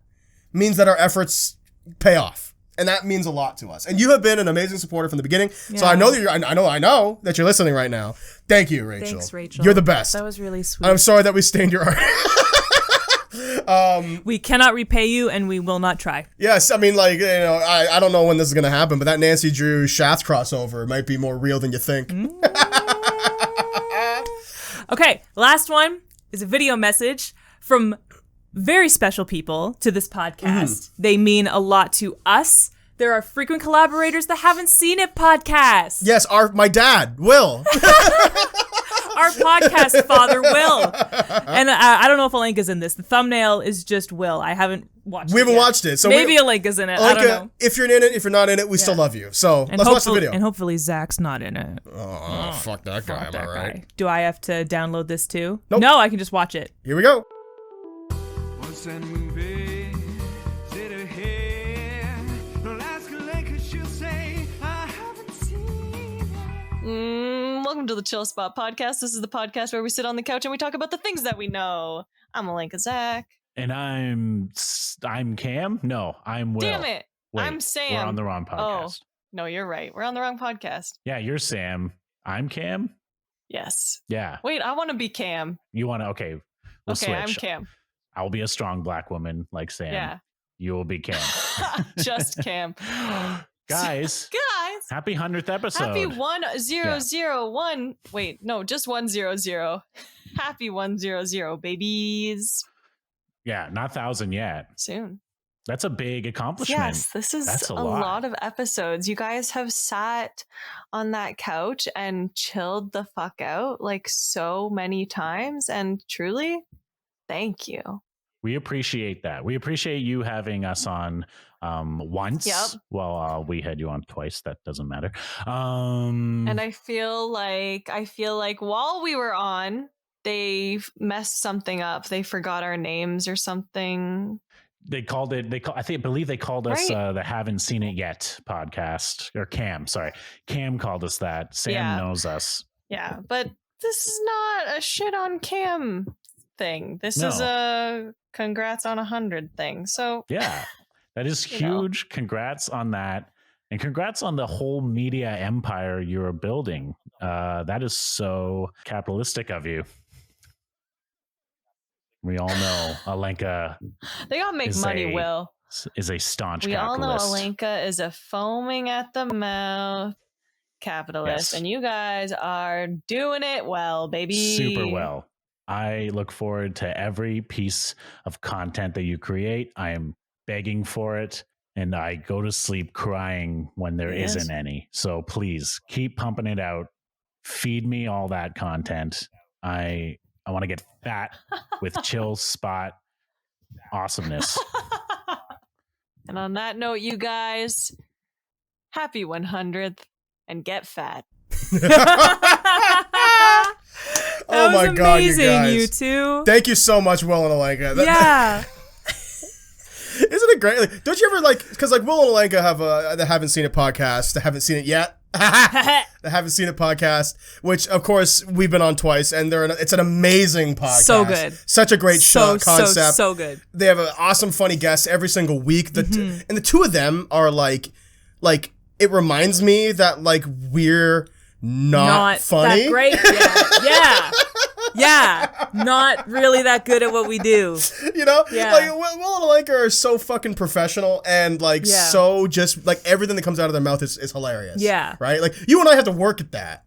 means that our efforts pay off. And that means a lot to us. And you have been an amazing supporter from the beginning. Yeah. So I know that I know that you're listening right now. Thank you, Rachel. Thanks, Rachel. You're the best. That was really sweet. I'm sorry that we stained your art. We cannot repay you, and we will not try. Yes, I mean, like, you know, I don't know when this is going to happen, but that Nancy Drew Shaft crossover might be more real than you think. Okay, last one is a video message from very special people to this podcast. They mean a lot to us. There are frequent collaborators that haven't seen it podcast. Yes, my dad, Will. Our podcast father, Will. And I don't know if a link is in this. The thumbnail is just Will. I haven't watched it. We haven't watched it. So maybe a link is in it. I don't know. If you're in it, if you're not in it, we still love you. So let's watch the video. And hopefully Zach's not in it. Oh, fuck that guy. Am I right? Guy. Do I have to download this too? Nope. No, I can just watch it. Here we go. Once that movie sit ahead, don't ask her like she'll say I haven't seen it. Welcome to the Chill Spot Podcast. This is the podcast where we sit on the couch and we talk about the things that we know. I'm Alain Croteau. And I'm Cam? No, I'm Will. Damn it. Wait, I'm Sam. We're on the wrong podcast. Oh, no, you're right. We're on the wrong podcast. Yeah, you're Sam. I'm Cam? Yes. Yeah. Wait, I want to be Cam. You want to, okay. We'll okay, switch. I'm Cam. I'll be a strong black woman like Sam. Yeah. You will be Cam. Just Cam. Guys, happy 100th episode. Happy 1001. Wait, no, just 100. Happy 100, babies. Yeah, not 1,000 yet. Soon. That's a big accomplishment. Yes, this is That's a lot of episodes. You guys have sat on that couch and chilled the fuck out like so many times. And truly, thank you. We appreciate that. We appreciate you having us on once. Yep. Well, we had you on twice. That doesn't matter. And I feel like while we were on, they messed something up. They forgot our names or something. They called it. I believe they called us Right. the Haven't Seen It Yet podcast, or Cam. Sorry, Cam called us that. Sam Yeah. knows us. Yeah, but this is not a shit on Cam thing. This is No. a congrats on 100 thing. So Yeah, that is You know. huge. Congrats on that, and congrats on the whole media empire you're building. That is so capitalistic of you. We all know Alenka they gotta make is money, Will. is a staunch We all know capitalist. Alenka is a foaming at the mouth capitalist, Yes. and you guys are doing it well, baby. Super well. I look forward to every piece of content that you create. I am begging for it, and I go to sleep crying when there Yes. not any. So please keep pumping it out. Feed me all that content. I want to get fat with chill spot awesomeness. And on that note, you guys, happy 100th and get fat. Oh That my was God, you amazing, guys. you two. Thank you so much, Will and Alenka. Yeah. Isn't it great? Like, don't you ever like, because like Will and Alenka have the Haven't Seen It podcast, the Haven't Seen It Yet, the Haven't Seen It podcast, which of course we've been on twice, and it's an amazing podcast. So good. Such a great show concept. So good. They have an awesome, funny guest every single week. And the two of them are like it reminds me that like we're not funny. That great. Yeah. Yeah. Not really that good at what we do. You know? Yeah. Like Will and Alenka are so fucking professional and like Yeah. so just like everything that comes out of their mouth is hilarious. Yeah. Right? Like you and I have to work at that.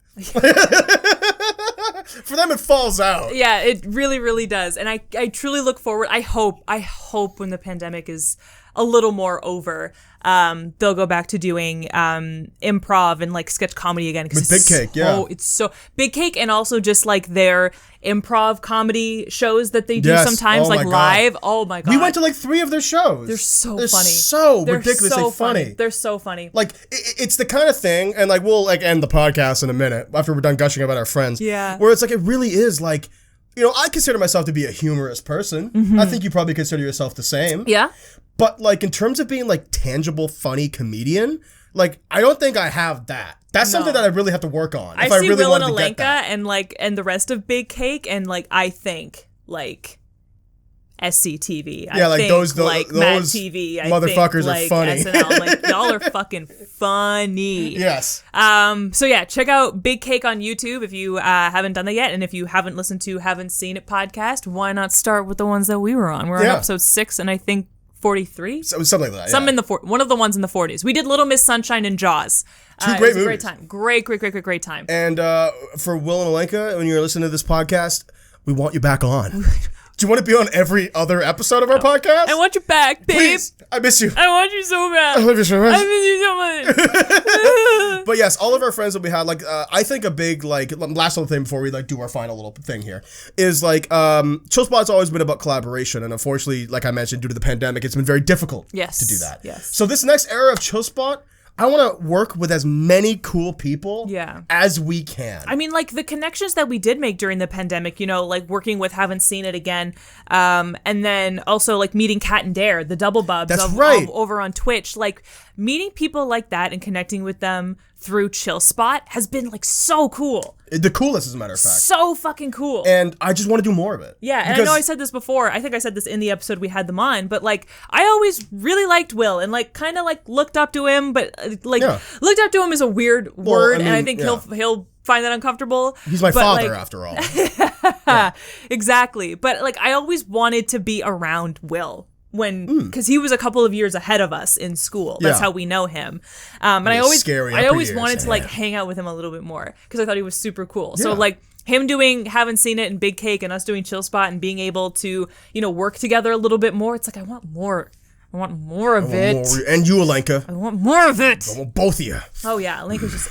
For them it falls out. Yeah, it really, really does. And I truly look forward. I hope when the pandemic is a little more over, they'll go back to doing improv and like sketch comedy again. With Big Cake, yeah. It's so Big Cake, and also just like their improv comedy shows that they do Yes. sometimes, Oh my like God. live. Oh my God. We went to like 3 of their shows. They're so They're funny. so They're ridiculously so funny. They're so funny. Like it's the kind of thing, and like we'll like end the podcast in a minute after we're done gushing about our friends. Yeah. Where it's like it really is like, you know, I consider myself to be a humorous person. I think you probably consider yourself the same. Yeah. But like in terms of being like tangible, funny comedian, like I don't think I have that. That's something that I really have to work on. I If I see really Will and wanted to get Alenka that. and the rest of Big Cake, and like I think like SCTV. Yeah, I like think, those like those Mad TV. I motherfuckers think, are like, funny. SNL. Like y'all are fucking funny. Yes. So yeah, check out Big Cake on YouTube if you haven't done that yet, and if you haven't listened to Haven't Seen It podcast, why not start with the ones that we were on? We're on Yeah. episode 6 and I think 43. So, something like that. Some yeah. in the one of the ones in the 40s. We did Little Miss Sunshine and Jaws. Two It great was a great movies. time. Great time. And for Will and Alenka, when you're listening to this podcast, we want you back on. Do you want to be on every other episode of our podcast? I want you back, babe. Please, I miss you. I want you so bad. I love you so much. I miss you so much. But yes, all of our friends will be had. Like, I think a big like last little thing before we like do our final little thing here is like Chill Spot's always been about collaboration, and unfortunately, like I mentioned, due to the pandemic, it's been very difficult Yes. to do that. Yes. So this next era of Chill Spot, I want to work with as many cool people Yeah. as we can. I mean, like the connections that we did make during the pandemic, you know, like working with Haven't Seen It Again, and then also like meeting Kat and Dare, the double bubs That's right. over on Twitch, like meeting people like that and connecting with them through Chill Spot has been like so cool. The coolest, as a matter of fact. So fucking cool. And I just want to do more of it. Yeah, and I Because- know I said this before. I think I said this in the episode we had them on, but like I always really liked Will and like kind of like looked up to him, but like Yeah. looked up to him is a weird word, and I mean, think yeah. he'll find that uncomfortable. He's my But, father, like, after all. Exactly. But like I always wanted to be around Will because he was a couple of years ahead of us in school. That's Yeah. how we know him. And I Those always scary I upper always years, wanted to like yeah. hang out with him a little bit more because I thought he was super cool. So Yeah. like him doing Haven't Seen It and Big Cake and us doing Chill Spot and being able to, you know, work together a little bit more. It's like I want more I want more of it. And you, Alenka. I want more of it. I want both of you. Oh yeah, Alenka's just.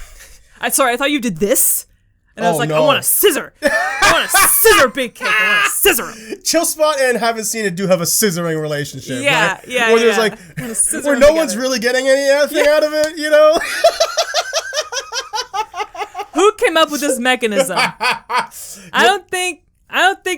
Sorry, I thought you did this. And I was like, no. I want a scissor. I want a scissor big cake. I want a scissor him. Chill Spot and Haven't Seen It do have a scissoring relationship. Yeah, right? yeah, Where there's yeah. like, I wanna scissor where them no together. one's really getting anything out of it, you know? Who came up with this mechanism? I don't think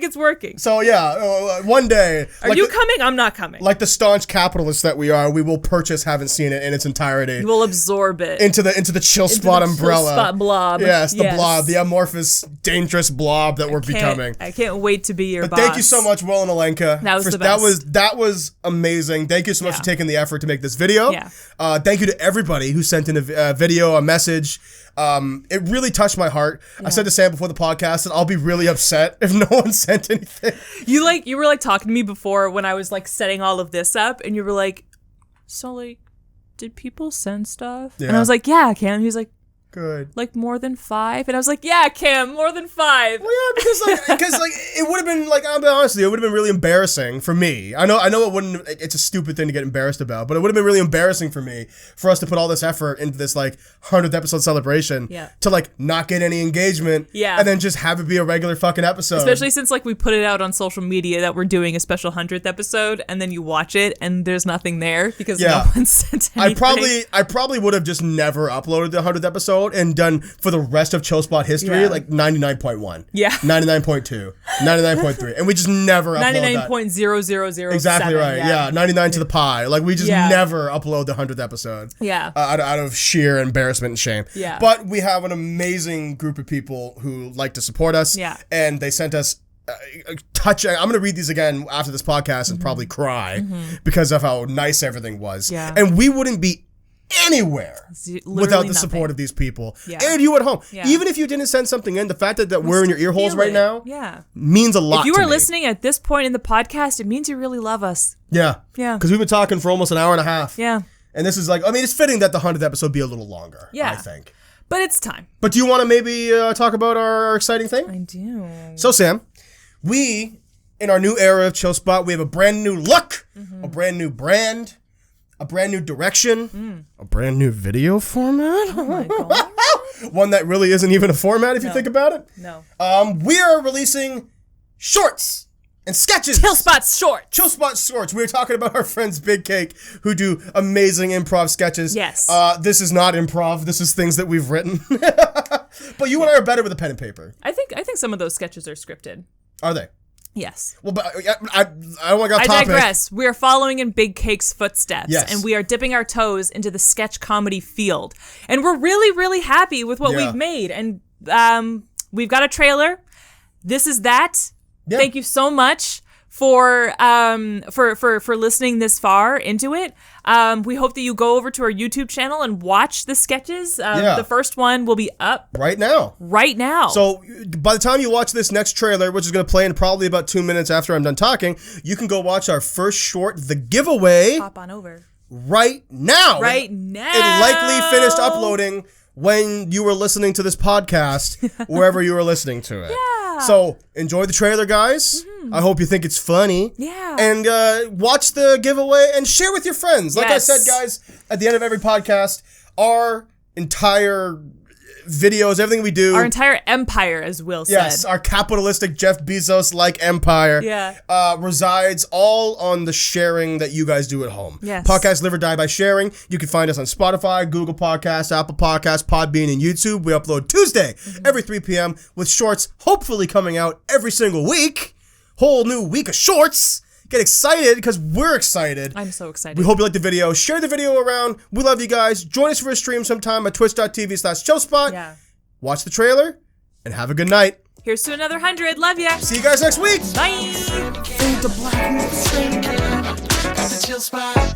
it's working. So yeah, one day. Are you coming? I'm not coming. Like the staunch capitalists that we are, we will purchase Haven't Seen It in its entirety. We'll absorb it into the Chill Spot umbrella. Chill Spot blob. Yes, the blob, the amorphous, dangerous blob that we're becoming. I can't wait to be your boss. Thank you so much, Will and Alenka. That was the best. That was amazing. Thank you so much for taking the effort to make this video. Yeah. Thank you to everybody who sent in a video, a message. It really touched my heart. I said to Sam before the podcast that I'll be really upset if no one sent anything. You were like talking to me before when I was like setting all of this up, and you were like, so like, did people send stuff? Yeah. And I was like, yeah, Cam. He was like, Good. like more than 5? And I was like, yeah, Cam, more than 5. Well, yeah, because it would have been like, I'll be honest with you, it would have been really embarrassing for me. I know it wouldn't. It's a stupid thing to get embarrassed about, but it would have been really embarrassing for me for us to put all this effort into this like 100th episode celebration to like not get any engagement, and then just have it be a regular fucking episode. Especially since like we put it out on social media that we're doing a special 100th episode, and then you watch it and there's nothing there because no one sent anything. I probably would have just never uploaded the 100th episode and done for the rest of Chill Spot history like 99.1, 99.2, 99.3, and we just never upload 99.0007. Exactly right. Yeah, 99 to the pi. Like we just never upload the 100th episode. Yeah. Out of sheer embarrassment and shame. Yeah. But we have an amazing group of people who like to support us. Yeah. And they sent us touching. I'm going to read these again after this podcast and probably cry because of how nice everything was. Yeah. And we wouldn't be anywhere without the support of these people and you at home. Even if you didn't send something in, the fact that we're in your ear holes right now means a lot. If you to are me. listening at this point in the podcast, it means you really love us. Yeah. Because we've been talking for almost an hour and a half. Yeah. And this is like, I mean, it's fitting that the 100th episode be a little longer, I think. But it's time. But do you want to maybe talk about our exciting thing? I do. So, Sam, we, in our new era of Chill Spot, we have a brand new look, a brand new brand, a brand new direction, a brand new video format. Oh my God. One that really isn't even a format if you think about it. No. We are releasing shorts and sketches. Chill Spot shorts. Chill Spot shorts. We were talking about our friends Big Cake who do amazing improv sketches. Yes. This is not improv. This is things that we've written. But you and I are better with a pen and paper. I think some of those sketches are scripted. Are they? Yes. Well, but I don't want to get off I topic. digress. We are following in Big Cake's footsteps, Yes. and we are dipping our toes into the sketch comedy field. And we're really, really happy with what we've made. And we've got a trailer. This is that. Yeah. Thank you so much for listening this far into it. We hope that you go over to our YouTube channel and watch the sketches. The first one will be up right now. So by the time you watch this next trailer, which is going to play in probably about 2 minutes after I'm done talking, you can go watch our first short, The Giveaway. Hop on over. Right now. Right now. It likely finished uploading when you were listening to this podcast, wherever you were listening to it. Yeah. So enjoy the trailer, guys. I hope you think it's funny. Yeah. And watch the giveaway and share with your friends. Like I said, guys, at the end of every podcast, our entire videos, everything we do. Our entire empire, as Will said. Yes, our capitalistic Jeff Bezos-like empire resides all on the sharing that you guys do at home. Yes. Podcasts live or die by sharing. You can find us on Spotify, Google Podcasts, Apple Podcasts, Podbean, and YouTube. We upload Tuesday every 3 p.m. with shorts hopefully coming out every single week. Whole new week of shorts. Get excited because we're excited. I'm so excited. We hope you like the video. Share the video around. We love you guys. Join us for a stream sometime at twitch.tv/chillspot. Yeah. Watch the trailer and have a good night. Here's to another 100. Love ya. See you guys next week. Bye. Chill Spot.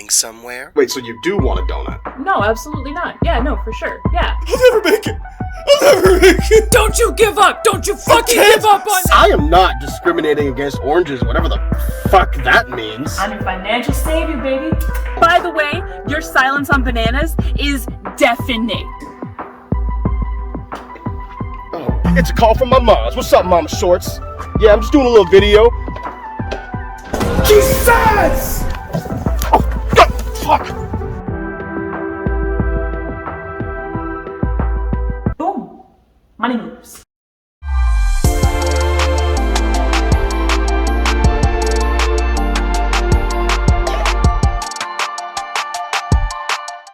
Somewhere. Wait, so you do want a donut? No, absolutely not. Yeah, no, for sure. Yeah. I'll never make it. I'll never make it. Don't you give up! Don't you fucking give up on me! I am not discriminating against oranges, whatever the fuck that means. I'm your financial savior, baby. By the way, your silence on bananas is deafening. Oh, it's a call from my mom's. What's up, Mama Shorts? Yeah, I'm just doing a little video. Jesus! Oh, God, fuck!